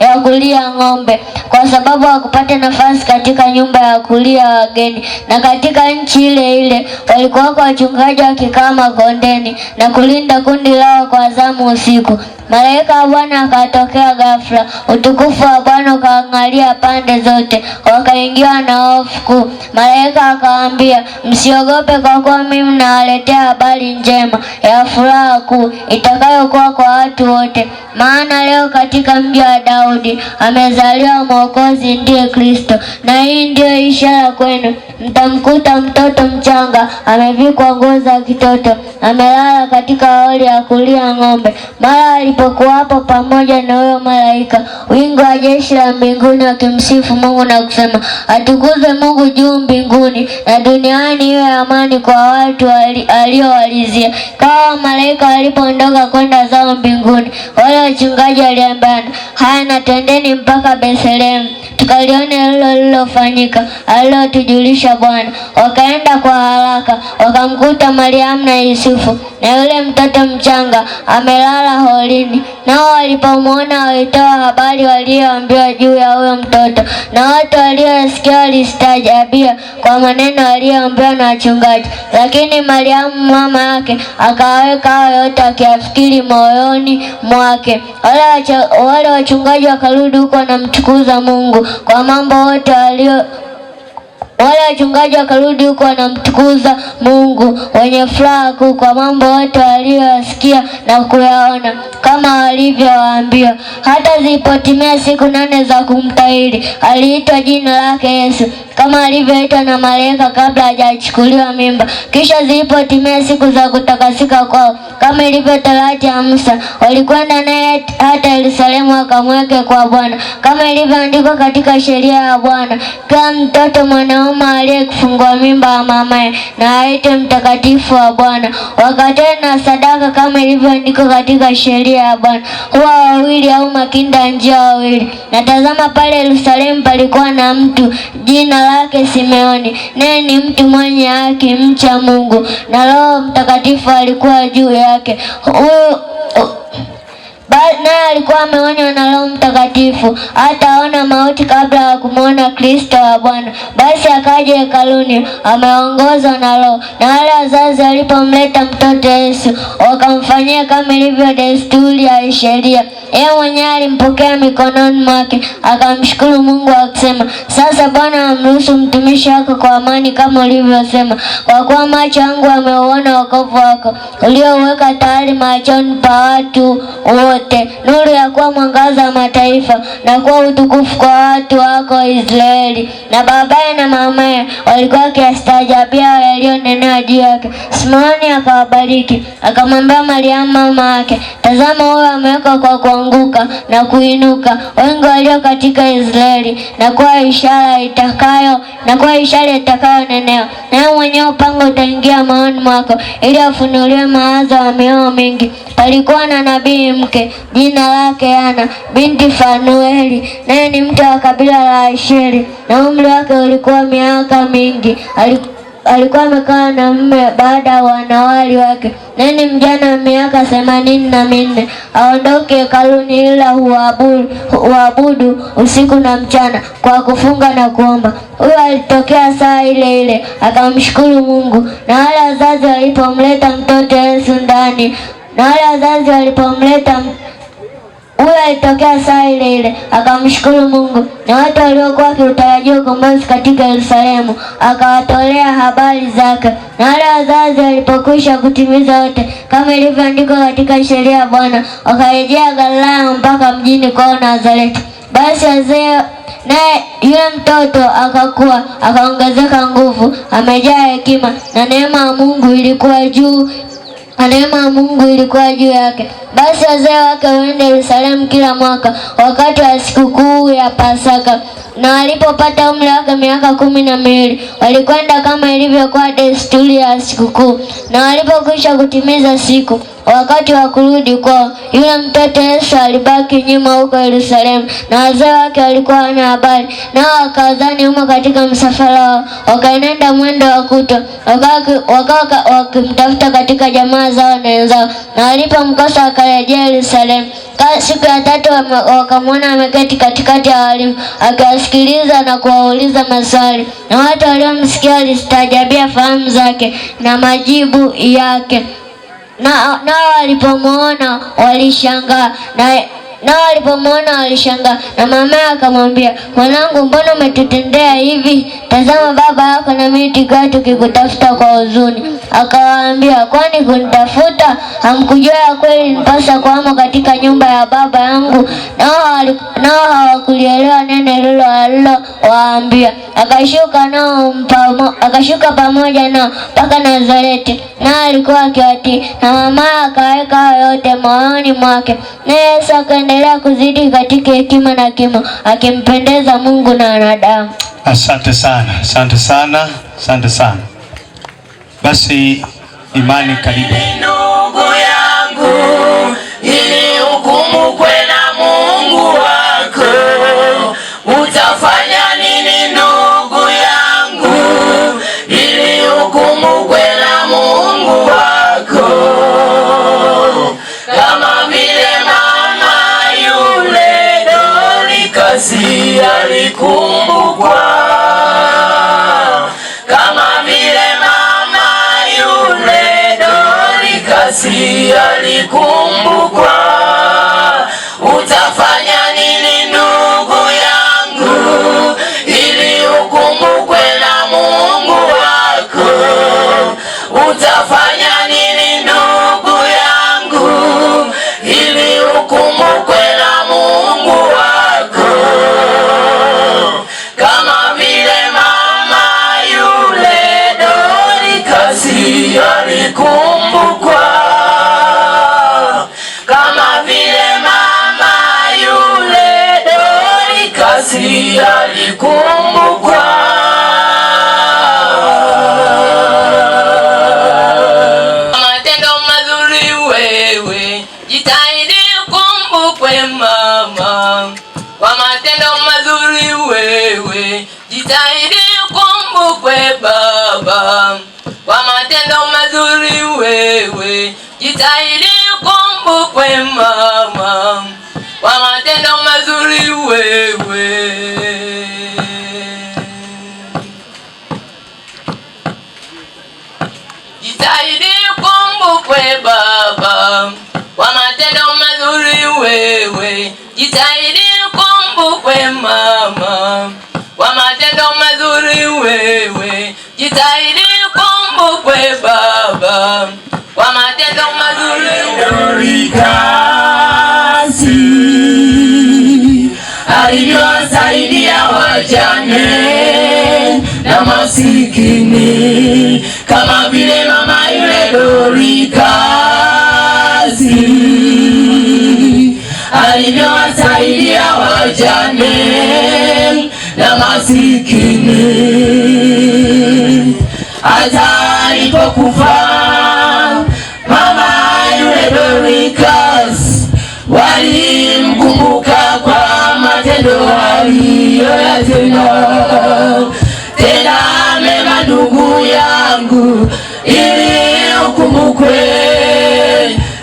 ya kulia ng'ombe, kwa sababu hakupata nafasi katika nyumba ya kulia wageni. Na katika nchi ile ile walikuwa wachungaji wakikaa makondeni na kulinda kundi lao kwa zamu usiku. Malaika wa Bwana akatokea ghafla, utukufu wa Bwana ukaangalia pande zote, wakaingiwa na hofu kuu. Malaika akawaambia, msiogope, kwa kuwa mimi nawaletea habari njema ya furaha kuu itakayokuwa kwa watu wote. Maana leo katika mji wa Daudi amezaliwa Mwokozi, ndiye Kristo. Na hii ndiyo ishara kwenu, mtamkuta mtoto mchanga amevikwa nguo za kitoto, amelala katika hori ya kulia ng'ombe. Mara alipokuwapo pamoja na huyo malaika, wingu wa jeshi la mbinguni wakimsifu Mungu na kusema, atukuzwe Mungu juu mbinguni, na duniani iwe amani kwa watu aliowalizia. Kawa malaika walipoondoka kwenda zao mbinguni, wale wachungaji waliambiana, haya na twendeni mpaka Bethlehemu tukalione hilo lilofanyika alilotujulisha Bwana. Wakaenda kwa haraka, wakamkuta Mariamu na Yusufu na yule mtoto mchanga amelala horini. Nao walipomwona walitoa habari walioambiwa juu ya huyo mtoto, na watu waliosikia walistaajabia kwa maneno walioambiwa na wachungaji. Lakini Mariamu mama yake akaweka hayo yote akiyafikiri moyoni mwake. Wale wachungaji wakarudi huko wanamtukuza Mungu kwa mambo yote wanamtukuza Mungu wenye furaha kuu kwa mambo yote waliyosikia na kuyaona, kama walivyowaambia. Hata zilipotimia siku 8 za kumtahiri, aliitwa jina lake Yesu, kama alivyoitwa na malaika kabla hajachukuliwa mimba. Kisha zilipotimia siku za kutakasika kwao, kama ilivyo torati ya Musa, walikwenda naye hata Yerusalemu wakamweke kwa Bwana, kama ilivyoandikwa katika sheria ya Bwana, kila mtoto mwanaume aliyekufungua mimba ya mamaye na aitwe mtakatifu wa Bwana. Wakatoa na sadaka kama ilivyoandikwa katika sheria ya Bwana, huwa wawili au makinda njia wawili. Na tazama, pale Yerusalemu palikuwa na mtu jina lake Simeoni, naye ni mtu mwenye haki, mcha Mungu, na Roho Mtakatifu alikuwa juu yake. Naye alikuwa ameonywa na Roho Mtakatifu hataona mauti kabla ya kumwona Kristo wa Bwana. Basi akaja hekaluni ameongozwa na Roho. Na wale wazazi walipomleta mtoto Yesu, wakamfanyia kama ilivyo desturi ya sheria. Yeye mwenyewe alimpokea mikononi mwake, akamshukuru Mungu akisema, sasa Bwana amruhusu mtumishi wako kwa amani kama ulivyosema, kwa kuwa macho yangu yameuona wokovu wako ulioweka tayari machoni pa watu wote, nuru ya kuwa mwangaza wa mataifa na kuwa utukufu kwa watu wako Israeli. Na babaye na mamaye walikuwa wakistaajabia yaliyonenewa juu yake. Simeoni akawabariki, akamwambia Mariamu mama yake, tazama, huyo amewekwa kwa kuanguka na kuinuka wengi walio katika Israeli, na kuwa ishara itakayonenewa. Naye mwenyewe upanga utaingia maoni mwako, ili afunuliwe mawazo ya mioyo mingi. Palikuwa na nabii mke jina lake Ana binti Fanueli, naye ni mtu wa kabila la Asheri, na umri wake ulikuwa miaka mingi. Alikuwa amekaa na mume baada ya wanawali wake, naye ni mjana wa miaka 84. Aondoke hekaluni ila huabudu usiku na mchana kwa kufunga na kuomba. Huyo alitokea saa ile ile akamshukuru Mungu. Na wale wazazi walipomleta mtoto Yesu ndani, Huyo alitokea saa ile ile akamshukuru Mungu na watu waliokuwa wakiutarajia ukombozi katika Yerusalemu, akawatolea habari zake. Na wale wazazi walipokwisha kutimiza yote kama ilivyoandikwa katika sheria ya Bwana, wakarejea Galilaya mpaka mjini kwao Nazareti. Basi wazee naye yule mtoto akakua, akaongezeka nguvu, amejaa hekima, na neema ya Mungu ilikuwa juu yake. Basi wazee wake huenda Yerusalemu kila mwaka wakati wa sikukuu ya Pasaka. Na walipopata umri wake miaka 12, walikwenda kama ilivyokuwa desturi ya sikukuu. Na walipokwisha kutimiza siku, wakati wa kurudi kwao, yule mtoto Yesu alibaki nyuma huko Yerusalemu, na wazee wake walikuwa wana habari. Nao wakadhani humo katika msafara wao, wakaenenda mwendo wa kutwa, wakimtafuta katika jamaa zao na wenzao. Na walipomkosa wakarejea Yerusalemu. Siku ya 3 wakamwona ameketi katikati ya walimu, akiwasikiliza na kuwauliza maswali. Na watu waliomsikia walistaajabia fahamu zake na majibu yake. Nao walipomwona walishangaa. Na mamaye akamwambia, mwanangu, mbona umetutendea hivi? Tazama, baba yako na mimi tukiwa tukikutafuta kwa huzuni. Akawaambia, kwani kunitafuta? Hamkujua ya kweli nipasa kuhama katika nyumba ya baba yangu? Nao hawakulielewa neno hilo alilowaambia. Akashuka pamoja nao mpaka Nazareti, na alikuwa akiwatii. Na mamaye akaweka hayo yote moyoni mwake. Na Yesu akaendelea kuzidi katika hekima na kimo, akimpendeza Mungu na wanadamu. Asante sana, asante sana, asante sana. Basi Imani, karibu. Ndugu yangu, ili ukumbukwe na Mungu wako, utafanya nini ndugu yangu, ili ukumbukwe na Mungu wako? Kama vile mama yule Dorikasi alikumbukwa, kama vile mama yule Dorikasi alikumbukwa, utafanya nini ndugu yangu, ili ukumbukwe na Mungu wako? Utafanya nini ndugu yangu, ili ukumbukwe na Mungu wako? Kama vile mama yule Dorikasi alikumbukwa, kama vile mama yule Dorikasi alikumbukwa. Matendo mazuri wewe, jitahidi ukumbukwe mama. Kwa matendo mazuri wewe, jitahidi ukumbukwe baba. Kwa matendo mazuri wewe, jitahidi ukumbukwe mama. Kwa matendo mazuri wewe, jitahidi ukumbukwe baba. Kwa matendo mazuri wewe, jitahidi ukumbukwe mama. Kwa matendo mazuri wewe, jitahidi ukumbukwe baba. Kwa matendo mazuri Dorikasi alivyowasaidia wajane na masikini, kama vile mama yule Dorikasi alivyowasaidia wajane na masikini. Hata alipokufa mama yule Dorikasi, walimkumbuka kwa matendo aliyoyatenda. Tenda mema ndugu yangu, ili ukumbukwe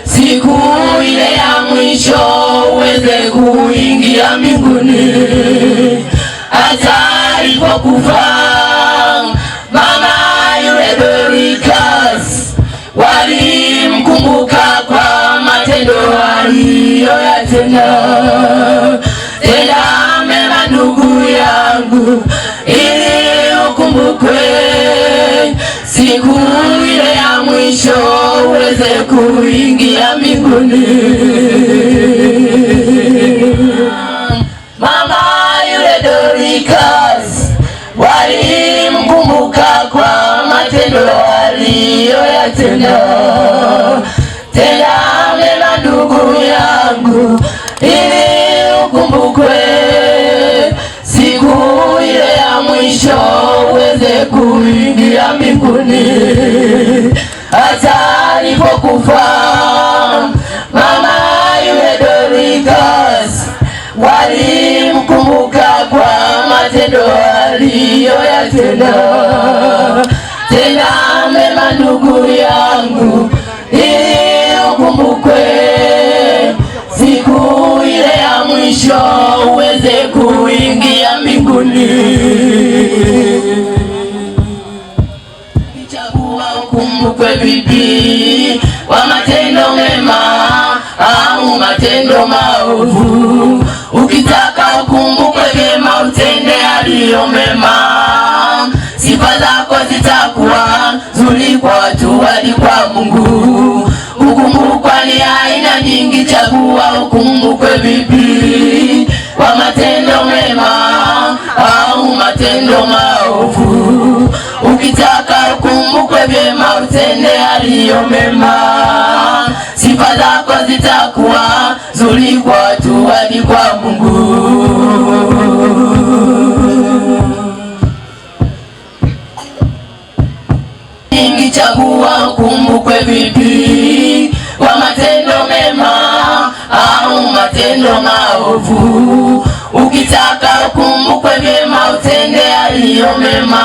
siku ile ya mwisho, uweze kuingia mbinguni. Hata alipokufa mama yule Dorikasi, walimkumbuka kwa matendo aliyoyatenda. Tenda mema ndugu yangu, ili ukumbukwe siku ile ya mwisho, uweze kuingia mbinguni. Mama yule Dorcas walimkumbuka kwa matendo aliyoyatenda. Tenda mema ndugu yangu, ili ukumbukwe siku ile ya mwisho, uweze kuingia mbinguni. Hata alipokufa mama yule Dorcas walimkumbuka kwa matendo aliyoyatenda. Tenda mema ndugu yangu, ili ukumbukwe siku ile ya mwisho, uweze kuingia mbinguni. Chagua ukumbukwe vipi, wa matendo mema au matendo maovu. Ukitaka ukumbukwe vyema, utende yaliyo mema. Sifa zako zitakuwa nzuri kwa watu hadi kwa Mungu. Ukumbukwa ni aina nyingi, chagua ukumbukwe vipi, kwa matendo mema au matendo maovu. Ukitaka ukumbukwe vyema, utende yaliyo mema. Sifa zako zitakuwa nzuri kwa watu hadi kwa Mungu. Nyingi, chagua ukumbukwe vipi, kwa matendo mema au matendo maovu. Ukitaka ukumbukwe vyema, utende yaliyo mema.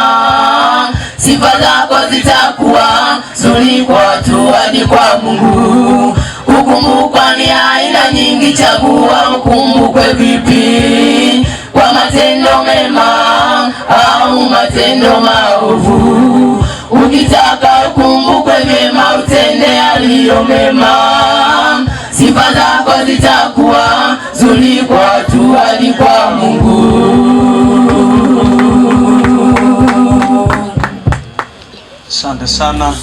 Sifa zako zitakuwa nzuri kwa watu hadi kwa Mungu. Ukumbukwa ni aina nyingi, chagua ukumbukwe vipi, kwa matendo mema au matendo maovu. Ukitaka ukumbukwe vyema, utende yaliyo mema. Sifa zako zitakuwa nzuri kwa watu hadi kwa Mungu. Asante sana.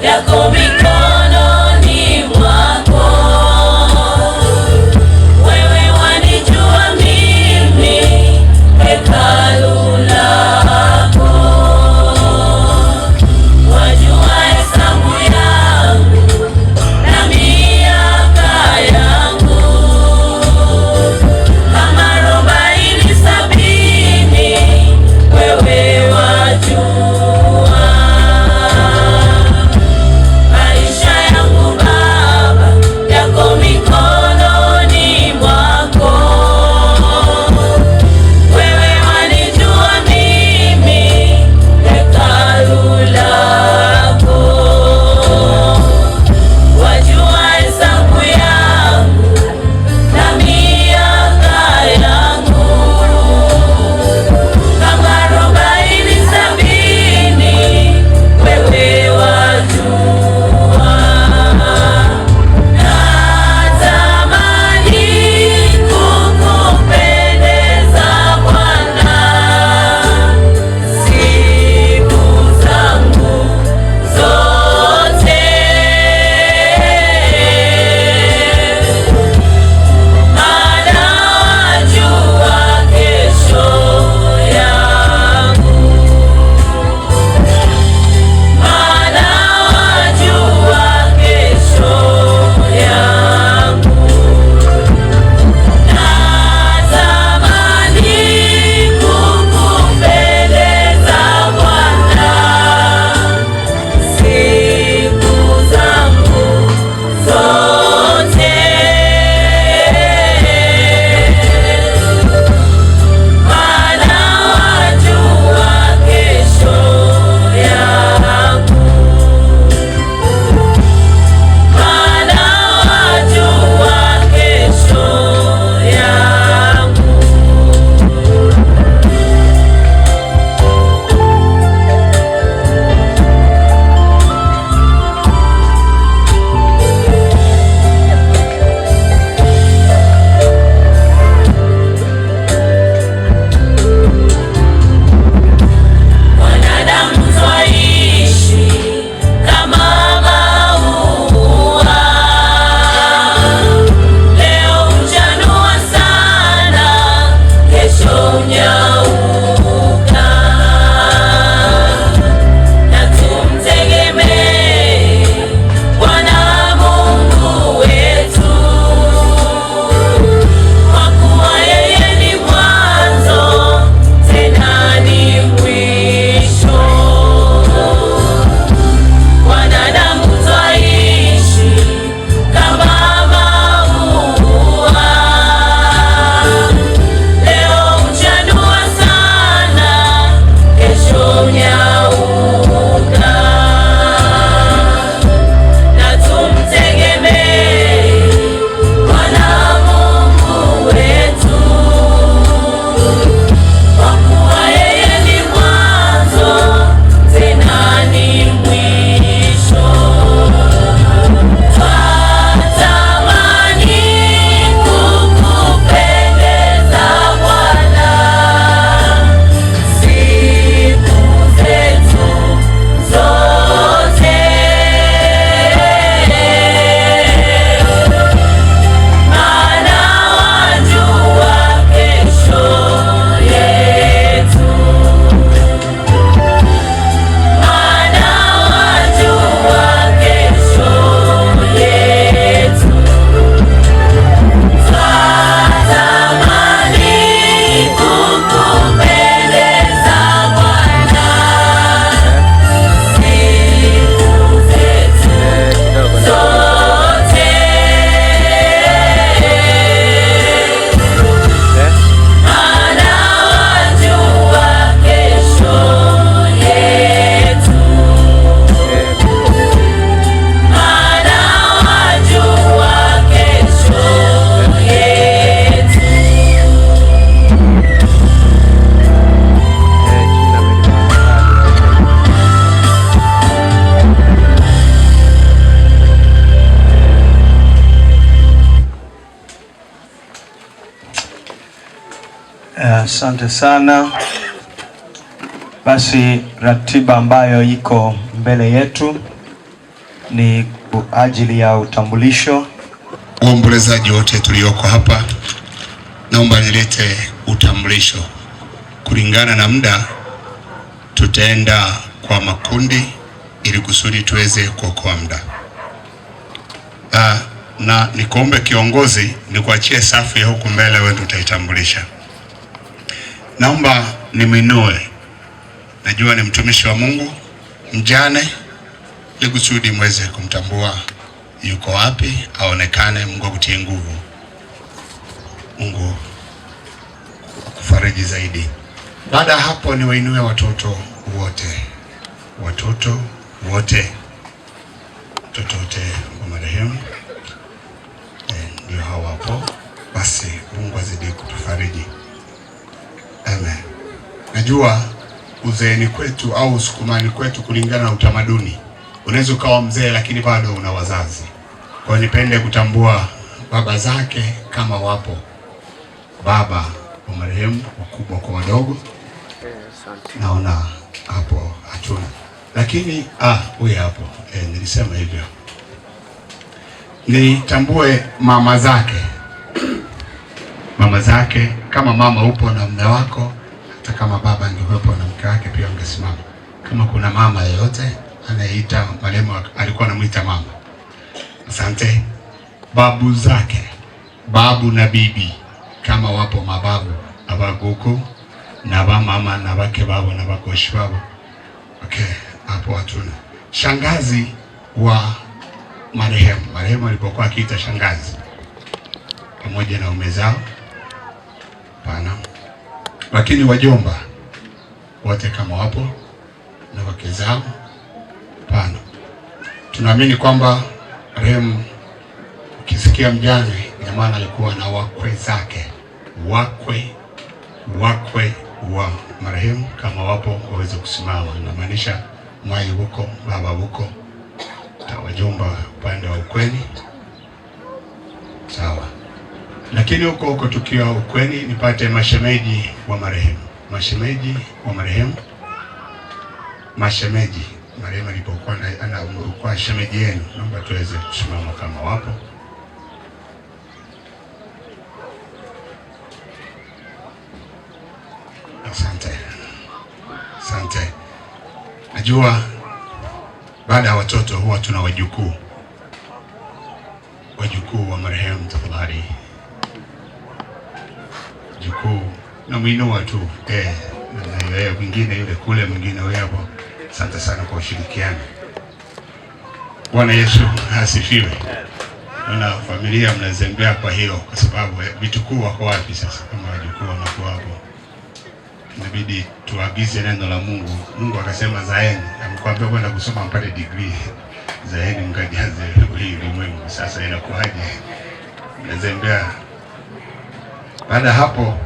Yako mikononi mwako, wewe wanijua mimi, hekalu lako. Wajua hesabu yangu na miaka yangu, kama 40 70, wewe wajua. Maisha Asante sana. Basi ratiba ambayo iko mbele yetu ni kwa ajili ya utambulisho. Waombolezaji wote tulioko hapa, naomba nilete utambulisho. Kulingana na muda tutaenda kwa makundi ili kusudi tuweze kuokoa muda. Na nikuombe kiongozi nikuachie safu ya huku mbele, wewe utaitambulisha. Naomba niminue, najua ni mtumishi wa Mungu mjane, ili kusudi mweze kumtambua yuko wapi, aonekane. Mungu akutie nguvu, Mungu akufariji zaidi. Baada hapo ni wainue watoto wote, watoto wote wa marehemu ndio hawa hapo. Basi Mungu azidi kutufariji. Amen. Najua uzeeni kwetu au usukumani kwetu kulingana na utamaduni, unaweza ukawa mzee lakini bado una wazazi. Kwa nipende kutambua baba zake kama wapo, baba wa marehemu, wakubwa kwa wadogo. Naona hapo hatuna, lakini huyu hapo nilisema hivyo. Nitambue mama zake, kama mama upo na mume wako, hata kama baba angekuwepo na mke wake pia ungesimama. Kama kuna mama yeyote anayeita marehemu alikuwa anamuita mama. Asante. Babu zake, babu na bibi kama wapo, mababu abaguku na mama na bake babu na bakoshi babu. Okay, hapo hatuna. Shangazi wa marehemu alipokuwa akiita shangazi pamoja na ume zao, pana. Lakini wajomba wote kama wapo na wake zao, pana. Tunaamini kwamba marehemu, ukisikia mjane, ina maana alikuwa na wakwe zake, wakwe wa marehemu kama wapo waweze kusimama. Inamaanisha mwai huko, baba huko, wajomba upande wa ukweni, sawa. Lakini huko tukiwa ukweni, nipate mashemeji wa marehemu, marehemu alipokuwa anakuwa shemeji yenu, naomba tuweze kusimama kama wapo. Asante. Najua baada ya watoto huwa tuna wajukuu wa marehemu. Tafadhali jukuu na mwinua tu na yeye mwingine yule kule, mwingine wewe hapo. Asante sana kwa ushirikiano. Bwana Yesu asifiwe. Na familia mnazembea kwa hilo, kwa sababu vitukuu wako wapi sasa? Kama wajukuu wanakuwa hapo, inabidi tuagize neno la Mungu. Mungu akasema zaeni, amkwambia kwenda kusoma mpate degree, zaeni mkajaze hii ulimwengu. Sasa inakuwaje? Nazembea. Baada hapo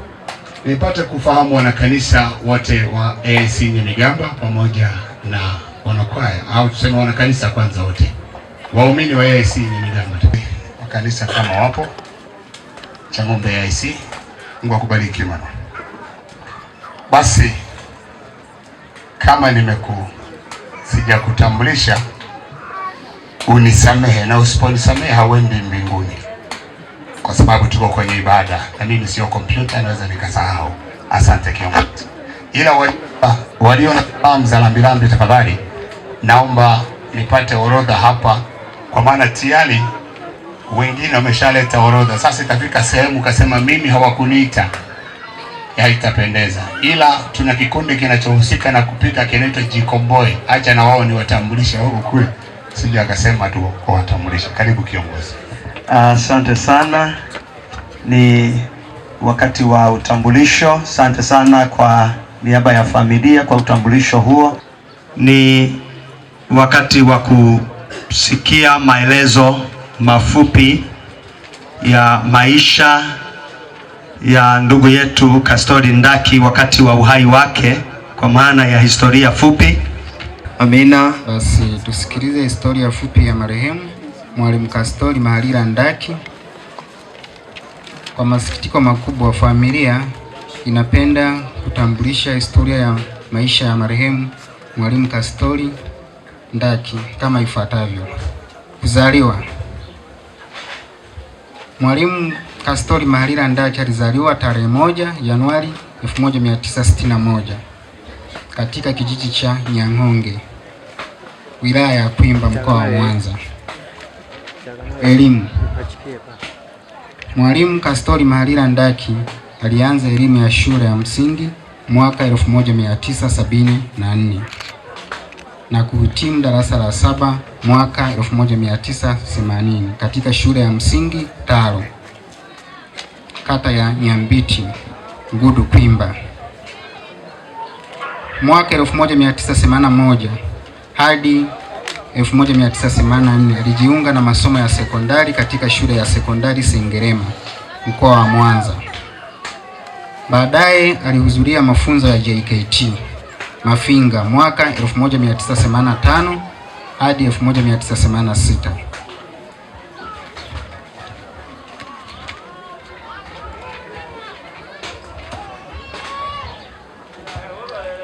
nipate kufahamu wanakanisa wote wa AIC Nyamigamba pamoja na wanakwaya, au tuseme wanakanisa kwanza wote, waumini wa AIC Nyamigamba, wakanisa kama wapo, Chang'ombe AIC. Mungu akubariki mama. Basi kama sijakutambulisha, unisamehe, na usiponisamehe hauendi mbinguni, kwa sababu tuko kwenye ibada na mimi sio kompyuta, naweza nikasahau. Asante kiongozi. Ila walio na fahamu za lambilambi, tafadhali naomba nipate orodha hapa, kwa maana tayari wengine wameshaleta orodha. Sasa itafika sehemu kasema mimi hawakuniita, haitapendeza. Ila tuna kikundi kinachohusika na kupika kinaitwa Jikomboe, acha na wao ni watambulisha huko kule, sija akasema tu kwa watambulisha. Karibu kiongozi. Asante sana. Ni wakati wa utambulisho. Asante sana kwa niaba ya familia kwa utambulisho huo. Ni wakati wa kusikia maelezo mafupi ya maisha ya ndugu yetu Kastori Ndaki wakati wa uhai wake, kwa maana ya historia fupi. Amina. Basi tusikilize historia fupi ya marehemu Mwalimu Kastori Mahalila Ndaki. Kwa masikitiko makubwa, familia inapenda kutambulisha historia ya maisha ya marehemu Mwalimu Kastori Ndaki kama ifuatavyo. Kuzaliwa. Mwalimu Kastori Mahalila Ndaki alizaliwa tarehe 1 Januari 1961 katika kijiji cha Nyang'onge, wilaya ya Kwimba, mkoa wa Mwanza. Elimu. Mwalimu Kastori Mahalila Ndaki alianza elimu ya shule ya msingi mwaka 1974 na kuhitimu darasa la 7 mwaka 1980 katika shule ya msingi Taro, kata ya Nyambiti, Ngudu, Kwimba. Mwaka 1981 hadi 1984 alijiunga na masomo ya sekondari katika shule ya sekondari Sengerema, mkoa wa Mwanza. Baadaye alihudhuria mafunzo ya JKT Mafinga mwaka 1985 hadi 1986.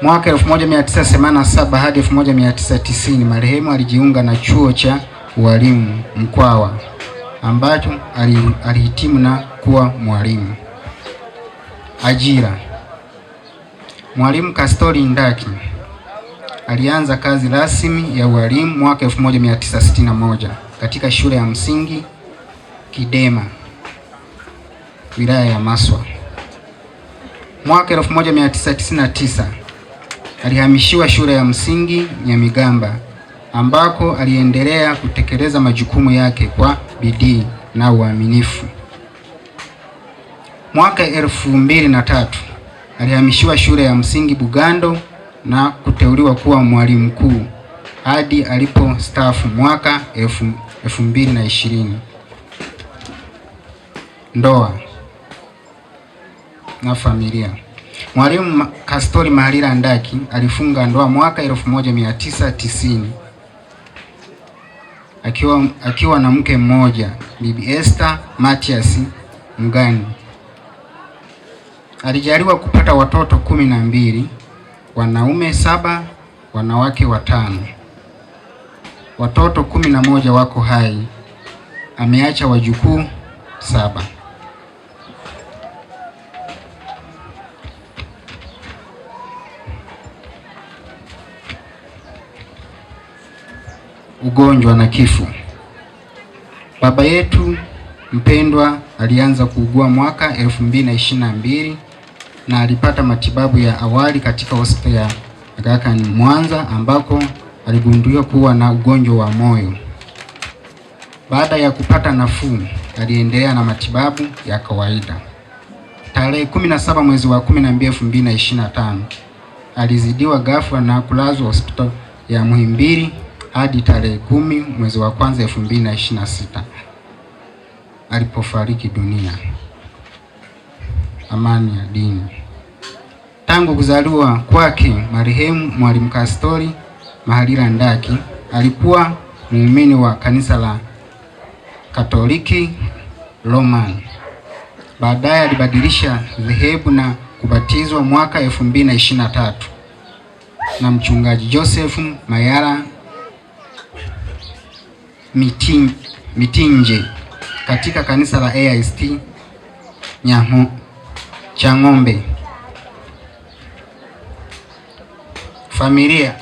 Mwaka 1987 hadi 1990 marehemu alijiunga na chuo cha ualimu Mkwawa ambacho alihitimu na kuwa mwalimu. Ajira. Mwalimu Kastori Ndaki alianza kazi rasmi ya ualimu mwaka 1961 katika shule ya msingi Kidema, wilaya ya Maswa. Mwaka 1999 alihamishiwa shule ya msingi Nyamigamba ambako aliendelea kutekeleza majukumu yake kwa bidii na uaminifu. Mwaka 2003 alihamishiwa shule ya msingi Bugando na kuteuliwa kuwa mwalimu mkuu hadi alipostaafu mwaka 2020. Ndoa na familia. Mwalimu Kastori Mahalila Ndaki alifunga ndoa mwaka 1990 akiwa na mke mmoja, Bibi Esther Matias Mgani. Alijaliwa kupata watoto 12, wanaume 7, wanawake 5. Watoto 11 wako hai. Ameacha wajukuu 7. Ugonjwa na kifo. Baba yetu mpendwa alianza kuugua mwaka 2022 na alipata matibabu ya awali katika hospitali ya Aga Khan Mwanza ambako aligunduliwa kuwa na ugonjwa wa moyo. Baada ya kupata nafuu, aliendelea na matibabu ya kawaida. Tarehe 17 mwezi wa 12 2025 alizidiwa ghafla na kulazwa hospitali ya Muhimbili hadi tarehe 10 mwezi wa 1 2026 alipofariki dunia. Amani ya dini. Tangu kuzaliwa kwake marehemu Mwalimu Kastori Mahalila Ndaki alikuwa muumini wa kanisa la Katoliki Roman. Baadaye alibadilisha dhehebu na kubatizwa mwaka 2023 na mchungaji Joseph Mayala Mitinje katika kanisa la AIST Chang'ombe. Familia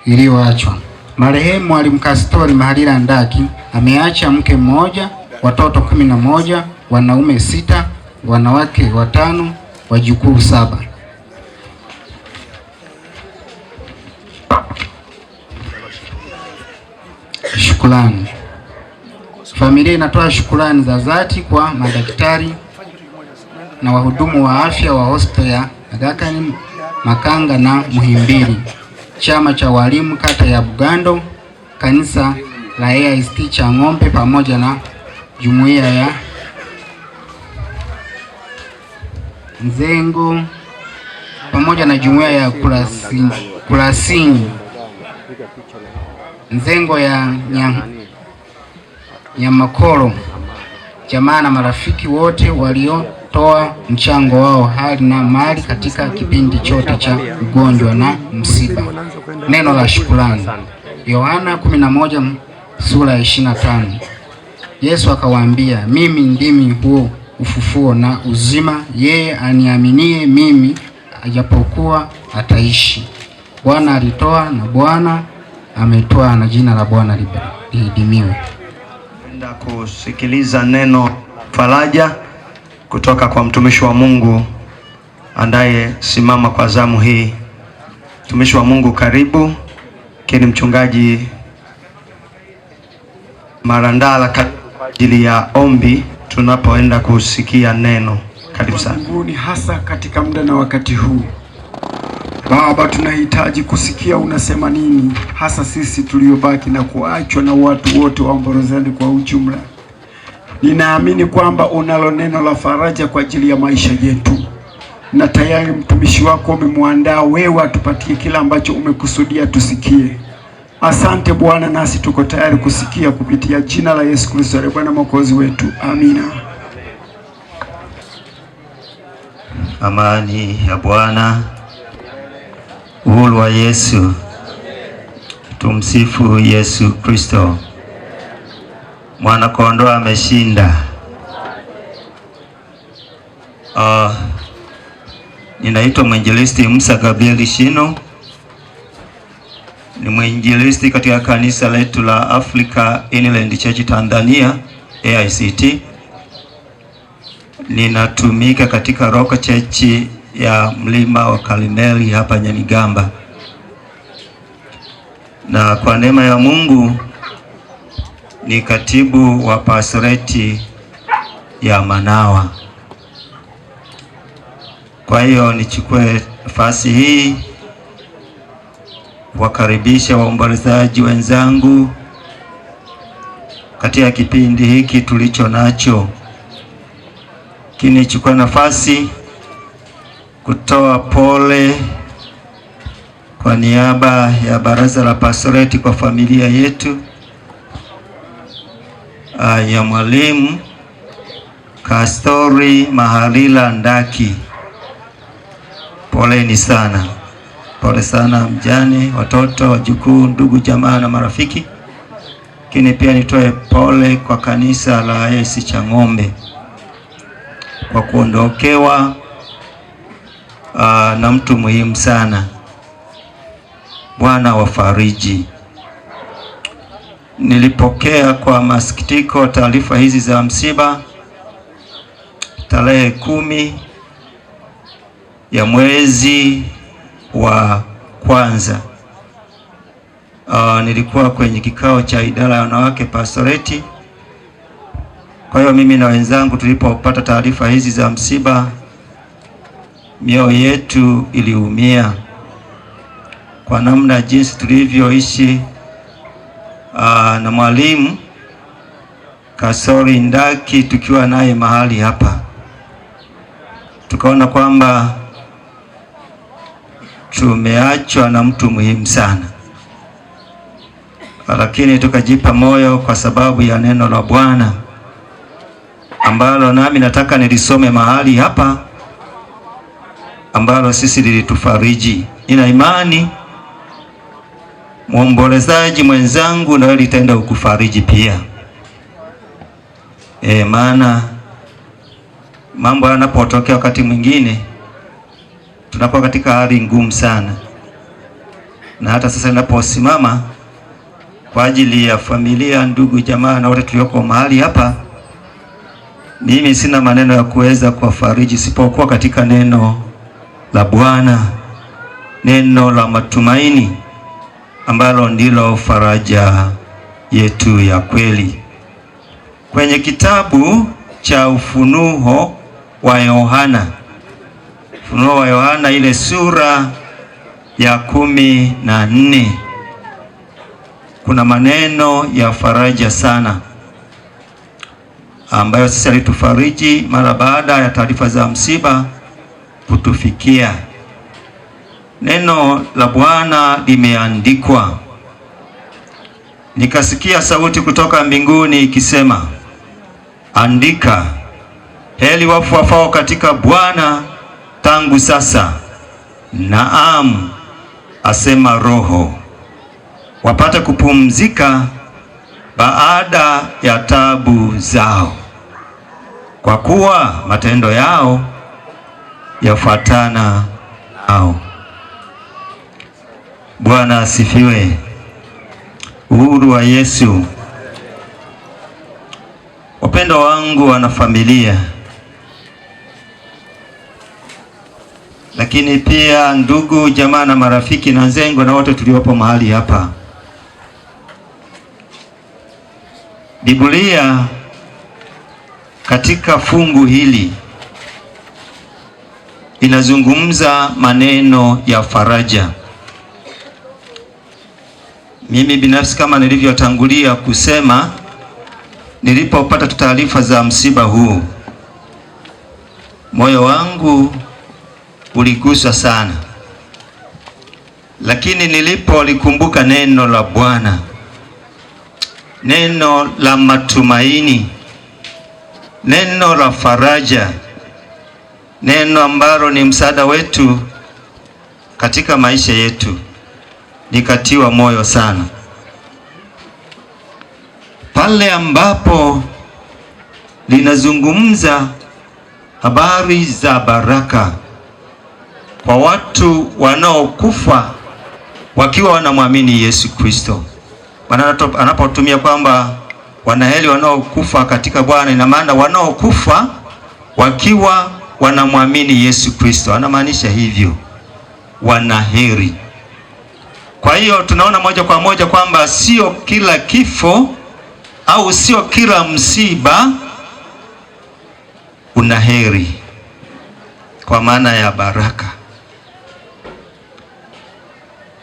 iliyoachwa. Marehemu Mwalimu Kastori Mahalila Ndaki ameacha mke mmoja, watoto 11, wanaume 6, wanawake 5, wajukuu 7. Shukrani. Familia inatoa shukrani za dhati kwa madaktari na wahudumu wa afya wa hospitali ya Aga Khan Makanga na Muhimbili, chama cha walimu kata ya Bugando, kanisa la AIST Chang'ombe pamoja na jumuiya ya Nzengo pamoja na jumuiya ya Kurasini Nzengo ya Nyamakolo jamaa na marafiki wote waliotoa mchango wao hali na mali katika kipindi chote cha ugonjwa na msiba. Neno la shukrani. Yohana 11 sura ya 25. Yesu akawaambia, mimi ndimi huo ufufuo na uzima, yeye aniaminie mimi ajapokuwa ataishi. Bwana alitoa na Bwana ametoa, na jina la Bwana lihimidiwe. Enda kusikiliza neno faraja kutoka kwa mtumishi wa Mungu andaye simama kwa zamu hii. Mtumishi wa Mungu, karibu. Kini mchungaji Marandala kwa ajili ya ombi tunapoenda kusikia neno. Karibu sana. Mbinguni, hasa katika muda na wakati huu Baba, tunahitaji kusikia unasema nini, hasa sisi tuliobaki na kuachwa na watu wote wa Mborozani kwa ujumla. Ninaamini kwamba unalo neno la faraja kwa ajili ya maisha yetu, na tayari mtumishi wako umemwandaa wewe atupatie kila ambacho umekusudia tusikie. Asante Bwana, nasi tuko tayari kusikia kupitia jina la Yesu Kristo, Bwana Mwokozi wetu. Amina. Amani ya Bwana, uhuru wa Yesu. Tumsifu Yesu Kristo. Mwana kondoo ameshinda. Ninaitwa mwinjilisti Musa Gabriel Shino. Ni mwinjilisti katika kanisa letu la Africa Inland Church Tanzania AICT. Ninatumika katika Rock Church ya Mlima wa Karmeli hapa Nyamigamba. Na kwa neema ya Mungu ni katibu wa pastoreti ya Manawa. Kwa hiyo nichukue nafasi hii wakaribisha waombolezaji wenzangu katika kipindi hiki tulicho nacho. Kinichukua nafasi kutoa pole kwa niaba ya baraza la pastoreti kwa familia yetu ya Mwalimu Kastori Mahalila Ndaki. Poleni sana. Pole sana mjane, watoto, wajukuu, ndugu, jamaa na marafiki. Lakini pia nitoe pole kwa kanisa la AIC Chang'ombe kwa kuondokewa na mtu muhimu sana. Bwana wafariji. Nilipokea kwa masikitiko taarifa hizi za msiba tarehe 10 ya mwezi wa kwanza. Nilikuwa kwenye kikao cha idara ya wanawake pastoreti. Kwa hiyo mimi na wenzangu tulipopata taarifa hizi za msiba, mioyo yetu iliumia kwa namna jinsi tulivyoishi na Mwalimu Kastori Ndaki tukiwa naye mahali hapa. Tukaona kwamba tumeachwa na mtu muhimu sana, lakini tukajipa moyo kwa sababu ya neno la Bwana ambalo nami nataka nilisome mahali hapa, ambalo sisi lilitufariji. Nina imani muombolezaji mwenzangu na wewe litaenda kukufariji pia. Maana mambo yanapotokea wakati mwingine tunakuwa katika hali ngumu sana, na hata sasa ninaposimama kwa ajili ya familia, ndugu, jamaa na wote tulioko mahali hapa, mimi sina maneno ya kuweza kuwafariji isipokuwa katika neno la Bwana, neno la matumaini ambalo ndilo faraja yetu ya kweli. Kwenye kitabu cha Ufunuo wa Yohana, Ufunuo wa Yohana ile sura ya 14, kuna maneno ya faraja sana ambayo sisi alitufariji mara baada ya taarifa za msiba kutufikia. Neno la Bwana limeandikwa, nikasikia sauti kutoka mbinguni ikisema, andika, heri wafu wafao katika Bwana tangu sasa, naam, asema Roho, wapate kupumzika baada ya tabu zao, kwa kuwa matendo yao yafuatana nao. Bwana asifiwe. Uhuru wa Yesu. Wapendwa wangu, wana familia, lakini pia ndugu, jamaa na marafiki na nzengo na wote tuliopo mahali hapa, Biblia katika fungu hili inazungumza maneno ya faraja. Mimi binafsi, kama nilivyotangulia kusema, nilipopata taarifa za msiba huu, moyo wangu uliguswa sana, lakini nilipolikumbuka neno la Bwana, neno la matumaini, neno la faraja, neno ambalo ni msaada wetu katika maisha yetu, nikatiwa moyo sana. Pale ambapo linazungumza habari za baraka kwa watu wanaokufa wakiwa wanamwamini Yesu Kristo. Anapotumia kwamba wanaheri wanaokufa katika Bwana, ina maana wanaokufa wakiwa wanamwamini Yesu Kristo, anamaanisha hivyo, wanaheri. Kwa hiyo tunaona moja kwa moja kwamba sio kila kifo au sio kila msiba una heri kwa maana ya baraka.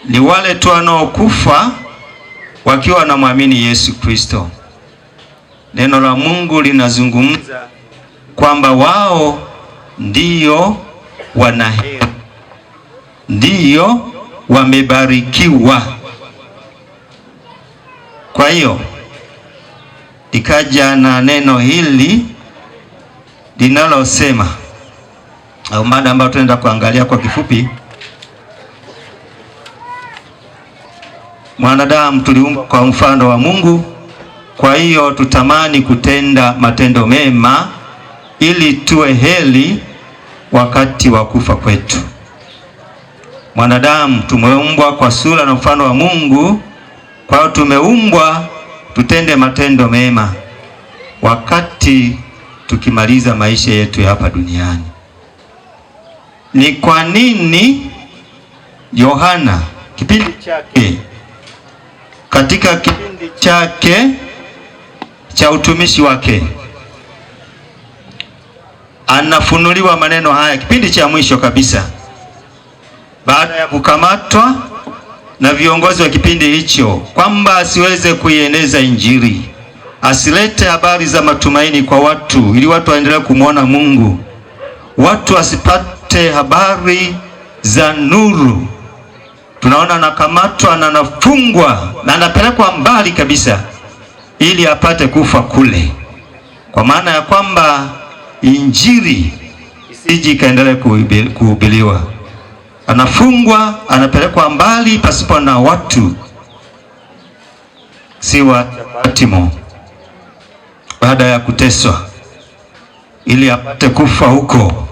Ni wale tu wanaokufa wakiwa wanamwamini Yesu Kristo. Neno la Mungu linazungumza kwamba wao ndiyo wanaheri, ndiyo wamebarikiwa. Kwa hiyo ikaja na neno hili linalosema, au mada ambayo tunaenda kuangalia kwa kifupi, mwanadamu tuliumbwa kwa mfano wa Mungu, kwa hiyo tutamani kutenda matendo mema ili tuwe heri wakati wa kufa kwetu. Mwanadamu tumeumbwa kwa sura na mfano wa Mungu, kwa hiyo tumeumbwa tutende matendo mema wakati tukimaliza maisha yetu ya hapa duniani. Ni kwa nini Yohana kipindi chake, katika kipindi chake cha utumishi wake, anafunuliwa maneno haya kipindi cha mwisho kabisa, baada ya kukamatwa na viongozi wa kipindi hicho, kwamba asiweze kuieneza Injili, asilete habari za matumaini kwa watu ili watu waendelee kumwona Mungu, watu wasipate habari za nuru. Tunaona anakamatwa na anafungwa na anapelekwa mbali kabisa ili apate kufa kule, kwa maana ya kwamba Injili isije ikaendelee kuhubiriwa. Anafungwa, anapelekwa mbali pasipo na watu, siwa Patmo, baada ya kuteswa ili apate kufa huko.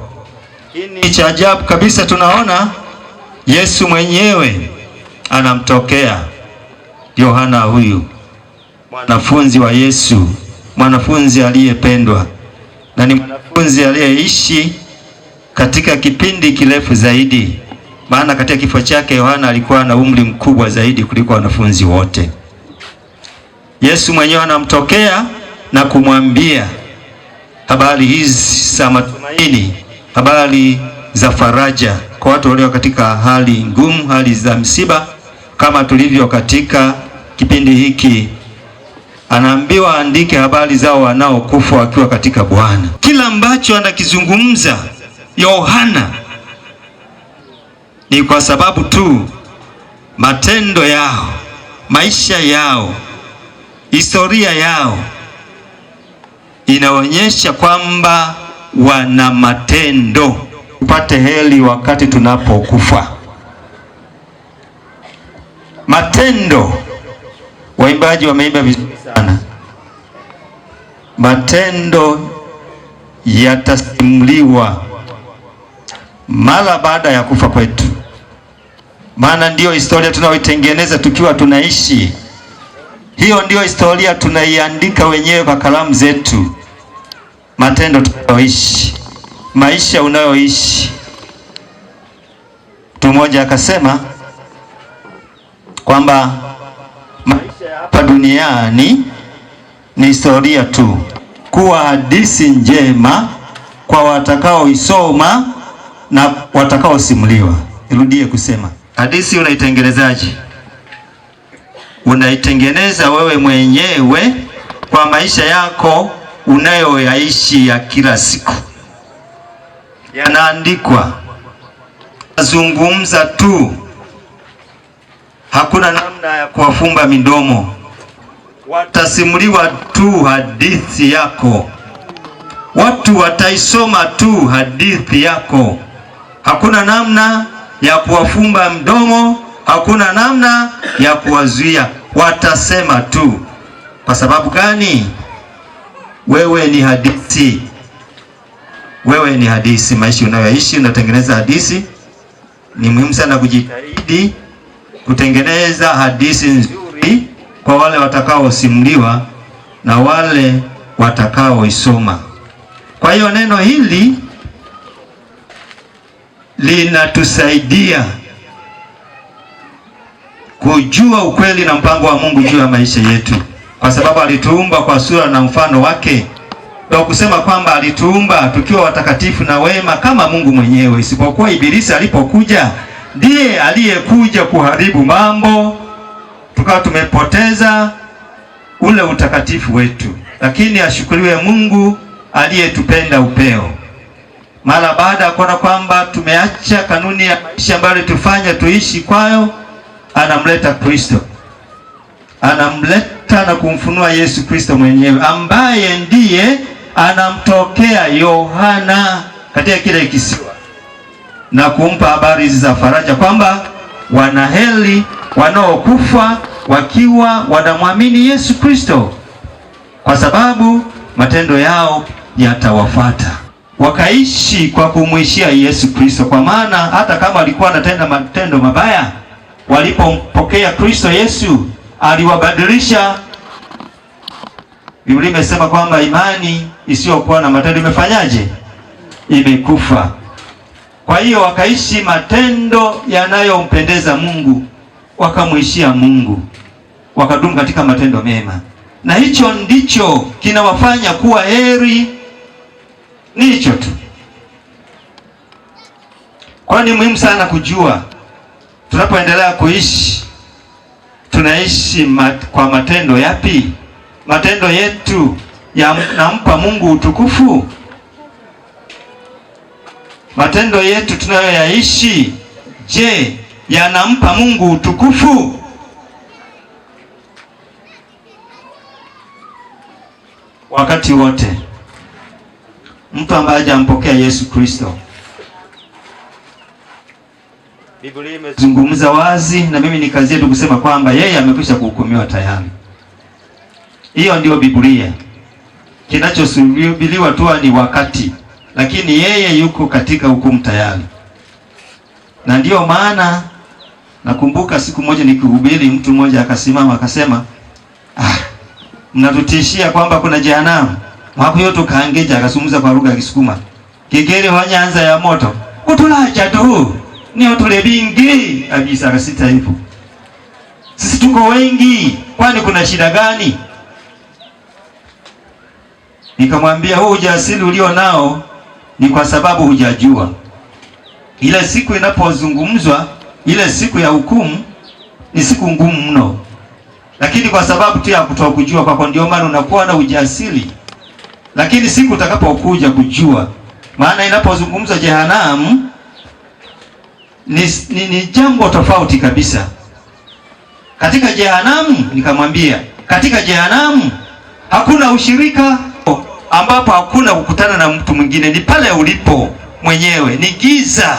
Hii cha ajabu kabisa, tunaona Yesu mwenyewe anamtokea Yohana, huyu mwanafunzi wa Yesu, mwanafunzi aliyependwa, na ni mwanafunzi aliyeishi katika kipindi kirefu zaidi, maana katika kifo chake Yohana alikuwa na umri mkubwa zaidi kuliko wanafunzi wote. Yesu mwenyewe anamtokea na kumwambia habari hizi za matumaini, habari za faraja kwa watu walio katika hali ngumu, hali za msiba, kama tulivyo katika kipindi hiki. Anaambiwa andike habari zao wanaokufa wakiwa katika Bwana. Kila ambacho anakizungumza Yohana ni kwa sababu tu matendo yao, maisha yao, historia yao inaonyesha kwamba wana matendo. Tupate heri wakati tunapokufa. Matendo, waimbaji wameimba vizuri sana. Matendo yatasimuliwa mara baada ya kufa kwetu, maana ndiyo historia tunayoitengeneza tukiwa tunaishi. Hiyo ndiyo historia tunaiandika wenyewe kwa kalamu zetu. Matendo tunayoishi, maisha unayoishi. Mtu mmoja akasema kwamba maisha hapa duniani ni historia tu, kuwa hadithi njema kwa watakaoisoma na watakaosimuliwa. Nirudie kusema, hadithi unaitengenezaje? Unaitengeneza wewe mwenyewe kwa maisha yako unayoyaishi ya kila siku. Yanaandikwa, zungumza tu, hakuna namna ya kuwafumba midomo. Watasimuliwa tu hadithi yako, watu wataisoma tu hadithi yako. Hakuna namna ya kuwafumba mdomo, hakuna namna ya kuwazuia, watasema tu. Kwa sababu gani? Wewe ni hadithi. Wewe ni hadithi. Maisha unayoishi unatengeneza hadithi. Ni muhimu sana kujitahidi kutengeneza hadithi nzuri kwa wale watakaosimuliwa na wale watakaoisoma. Kwa hiyo neno hili linatusaidia kujua ukweli na mpango wa Mungu juu ya maisha yetu, kwa sababu alituumba kwa sura na mfano wake. Ndio kusema kwamba alituumba tukiwa watakatifu na wema kama Mungu mwenyewe, isipokuwa Ibilisi alipokuja ndiye aliyekuja kuharibu mambo, tukawa tumepoteza ule utakatifu wetu. Lakini ashukuriwe Mungu aliyetupenda upeo. Mara baada ya kuona kwamba tumeacha kanuni ya maisha ambayo tufanya tuishi kwayo, anamleta Kristo. Anamleta na kumfunua Yesu Kristo mwenyewe, ambaye ndiye anamtokea Yohana katika kile kisiwa na kumpa habari hizi za faraja, kwamba wanaheri wanaokufa wakiwa wanamwamini Yesu Kristo, kwa sababu matendo yao yatawafuata. Wakaishi kwa kumwishia Yesu Kristo, kwa maana hata kama walikuwa wanatenda matendo mabaya, walipompokea Kristo Yesu aliwabadilisha. Biblia imesema kwamba imani isiyokuwa na matendo imefanyaje? Imekufa. Kwa hiyo wakaishi matendo yanayompendeza Mungu, wakamwishia Mungu, wakadumu katika matendo mema, na hicho ndicho kinawafanya kuwa heri. Ni hicho tu. Kwa ni muhimu sana kujua tunapoendelea kuishi, tunaishi kwa matendo yapi? Matendo yetu yanampa Mungu utukufu? Matendo yetu tunayoyaishi, je, yanampa Mungu utukufu? Wakati wote mtu ambaye hajampokea Yesu Kristo, Biblia imezungumza wazi, na mimi nikazie tu kusema kwamba yeye amekwisha kuhukumiwa tayari. Hiyo ndio Biblia. Kinachosubiriwa tu ni wakati, lakini yeye yuko katika hukumu tayari. Na ndiyo maana nakumbuka siku moja nikihubiri, mtu mmoja akasimama akasema, mnatutishia kwamba kuna jehanamu. Mwako yote kaangeja, akazungumza kwa lugha ya Kisukuma. Kigere wanyanza ya moto. Utulaja tu. Ni otule bingi. Abisa akasita hivyo. Sisi tuko wengi, kwani kuna shida gani? Nikamwambia huu ujasiri ulio nao ni kwa sababu hujajua. Ile siku inapozungumzwa, ile siku ya hukumu ni siku ngumu mno. Lakini kwa sababu tu ya kutokujua kwako, ndio maana unakuwa na ujasiri. Lakini siku utakapokuja kujua, maana inapozungumzwa jehanamu ni jambo tofauti kabisa. Katika jehanamu, nikamwambia, katika jehanamu hakuna ushirika, ambapo hakuna kukutana na mtu mwingine, ni pale ulipo mwenyewe, ni giza.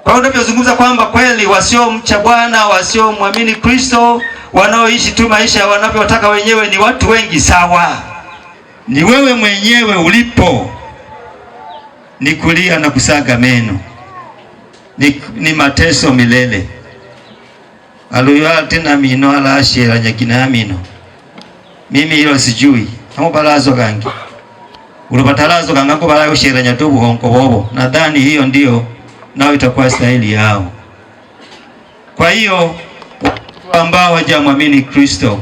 Kwa hiyo unavyozungumza kwamba kweli wasiomcha Bwana, wasiomwamini Kristo, wanaoishi tu maisha wanavyotaka wenyewe ni watu wengi, sawa. Ni wewe mwenyewe ulipo, ni kulia na kusaga meno, ni mateso milele. Aluya tena mino ala ashera nyakina mino. Mimi hilo sijui. Hapo balazo gangi. Ulopatalazo gangako bala ushera nyatubu honko bobo. Nadhani hiyo ndio nao itakuwa stahili yao. Kwa hiyo ambao hawajamwamini Kristo,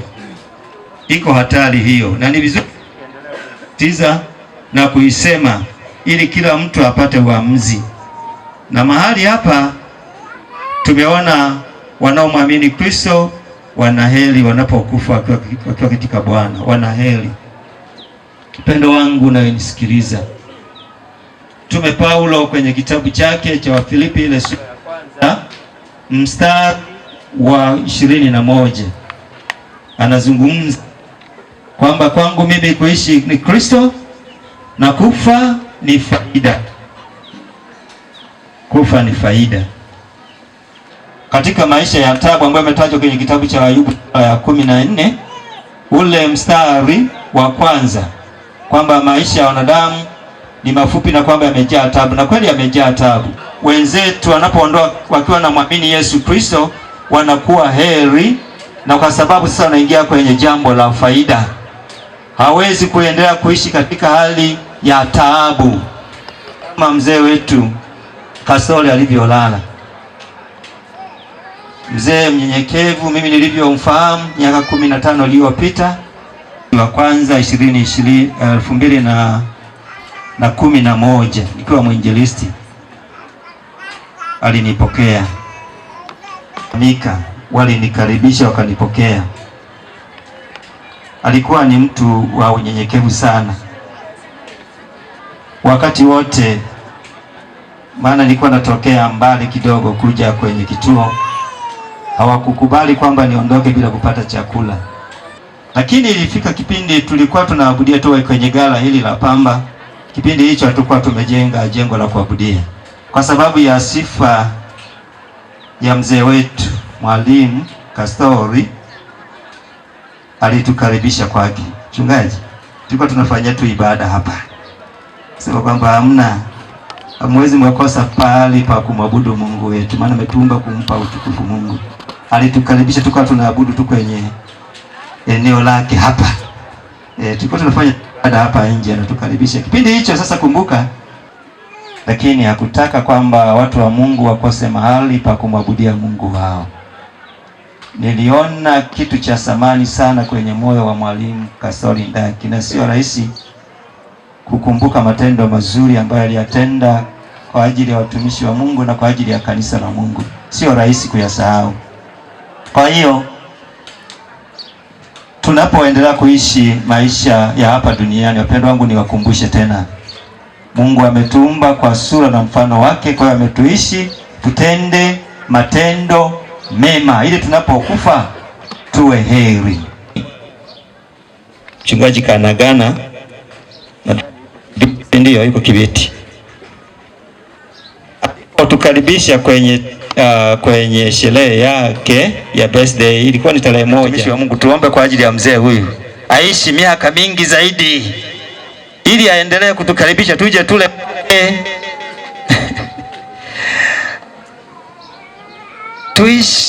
iko hatari hiyo, na ni vizuri tiza na kuisema ili kila mtu apate uamuzi. Na mahali hapa tumeona wanaomwamini Kristo wanaheri wanapokufa wakiwa katika Bwana, wanaheri. Kipendo wangu na unisikiliza, Mtume Paulo kwenye kitabu chake cha Wafilipi ile sura ya kwanza mstari wa 21 anazungumza kwamba kwangu mimi kuishi ni Kristo na kufa ni faida. Kufa ni faida. Katika maisha ya taabu ambayo yametajwa kwenye kitabu cha Ayubu ya 14 ule mstari wa kwanza kwamba maisha ya wanadamu ni mafupi na kwamba yamejaa taabu, na kweli yamejaa taabu. Wenzetu wanapoondoa wakiwa na muamini Yesu Kristo wanakuwa heri, na kwa sababu sasa wanaingia kwenye jambo la faida. Hawezi kuendelea kuishi katika hali ya taabu kama mzee wetu Kasole alivyolala. Mzee mnyenyekevu, mimi nilivyomfahamu miaka 15 iliyopita, wa kwanza 2011 nikiwa mwinjilisti, alinipokea Mika, walinikaribisha wakanipokea. Alikuwa ni mtu wa unyenyekevu sana wakati wote, maana nilikuwa natokea mbali kidogo kuja kwenye kituo. Hawakukubali kwamba niondoke bila kupata chakula. Lakini ilifika kipindi tulikuwa tunaabudia tu kwenye gala hili la Pamba. Kipindi hicho hatukuwa tumejenga jengo la kuabudia. Kwa sababu ya sifa ya mzee wetu Mwalimu Kastori, alitukaribisha kwake. Mchungaji, tulikuwa tunafanya tu ibada hapa. Sema kwamba hamwezi mwakosa pahali pa kumwabudu Mungu wetu, maana ametuumba kumpa utukufu Mungu. Alitukaribisha, tukawa tunaabudu tu kwenye eneo lake hapa. Tulikuwa tunafanya ibada hapa nje, anatukaribisha. Kipindi hicho sasa kumbuka, lakini hakutaka kwamba watu wa Mungu wakose mahali pa kumwabudia Mungu wao. Niliona kitu cha thamani sana kwenye moyo wa Mwalimu Kastori Ndaki, na sio rahisi kukumbuka matendo mazuri ambayo aliyatenda kwa ajili ya watumishi wa Mungu na kwa ajili ya kanisa la Mungu. Sio rahisi kuyasahau. Kwa hiyo tunapoendelea kuishi maisha ya hapa duniani, wapendwa wangu, niwakumbushe tena, Mungu ametuumba kwa sura na mfano wake. Kwa hiyo ametuishi tutende matendo mema ili tunapokufa tuwe heri. Mchungaji Kanagana ndio yuko Kibeti, tukaribisha kwenye sherehe yake ya birthday. Ilikuwa ni tarehe 1. Mtumishi wa Mungu, tuombe kwa ajili ya mzee huyu aishi miaka mingi zaidi ili aendelee kutukaribisha tuje tule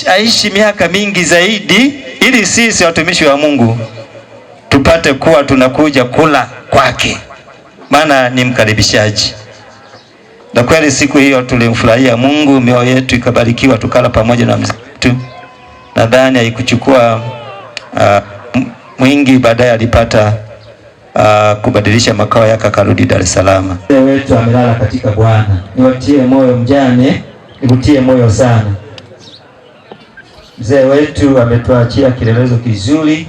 aishi miaka mingi zaidi ili sisi watumishi wa Mungu tupate kuwa tunakuja kula kwake, maana ni mkaribishaji. Na kweli siku hiyo tulimfurahia Mungu, mioyo yetu ikabarikiwa, tukala pamoja na mzee wetu. Nadhani haikuchukua mwingi, baadaye alipata kubadilisha makao yake akarudi Dar es Salaam. Mzee wetu amelala katika Bwana. Niwatie moyo mjane, nikutie moyo sana. Mzee wetu ametuachia kielelezo kizuri,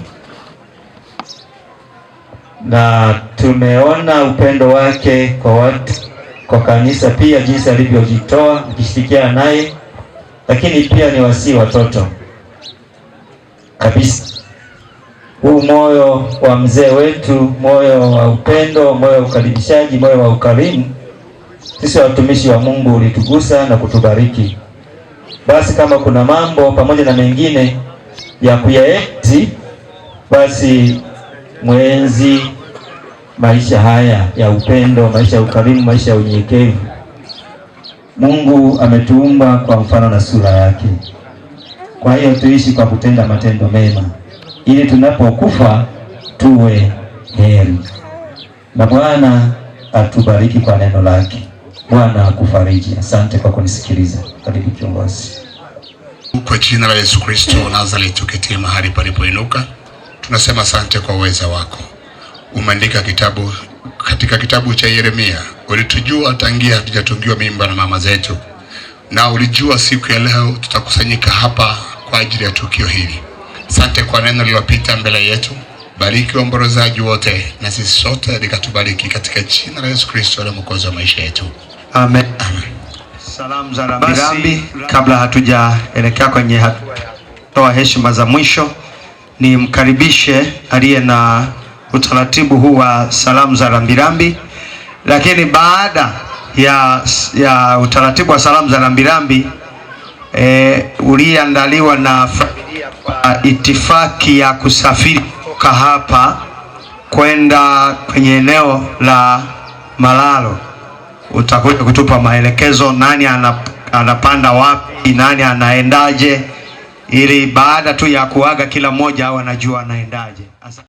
na tumeona upendo wake kwa watu, kwa kanisa pia, jinsi alivyojitoa ukishirikiana naye. Lakini pia ni wasii watoto kabisa, huu moyo wa mzee wetu, moyo wa upendo, moyo wa ukaribishaji, moyo wa ukarimu, sisi watumishi wa Mungu ulitugusa na kutubariki. Basi kama kuna mambo pamoja na mengine ya kuyaenzi, basi mwenzi maisha haya ya upendo, maisha ya ukarimu, maisha ya unyenyekevu. Mungu ametuumba kwa mfano na sura yake. Kwa hiyo tuishi kwa kutenda matendo mema, ili tunapokufa tuwe heri. Na Bwana atubariki kwa neno lake. Bwana akufariji. Asante kwa kunisikiliza. Karibu kiongozi. Kwa jina la Yesu Kristo Nazareti, uketie mahali palipoinuka, tunasema asante kwa uweza wako. Umeandika katika kitabu cha Yeremia, ulitujua tangia hatujatungiwa mimba na mama zetu, na ulijua siku ya leo tutakusanyika hapa kwa ajili ya tukio hili. Asante kwa neno lililopita mbele yetu. Bariki waombolezaji wote, na sisi sote likatubariki katika jina la Yesu Kristo na Mwokozi wa maisha yetu. Amen. Salamu za rambirambi. Kabla hatujaelekea kwenye toa heshima za mwisho, ni mkaribishe aliye na utaratibu huu wa salamu za rambirambi. Lakini baada ya utaratibu wa salamu za rambirambi uliandaliwa na familia kwa itifaki ya kusafiri kutoka hapa kwenda kwenye eneo la Malalo, utakuja kutupa maelekezo nani anapanda wapi, nani anaendaje, ili baada tu ya kuaga kila mmoja au anajua anaendaje.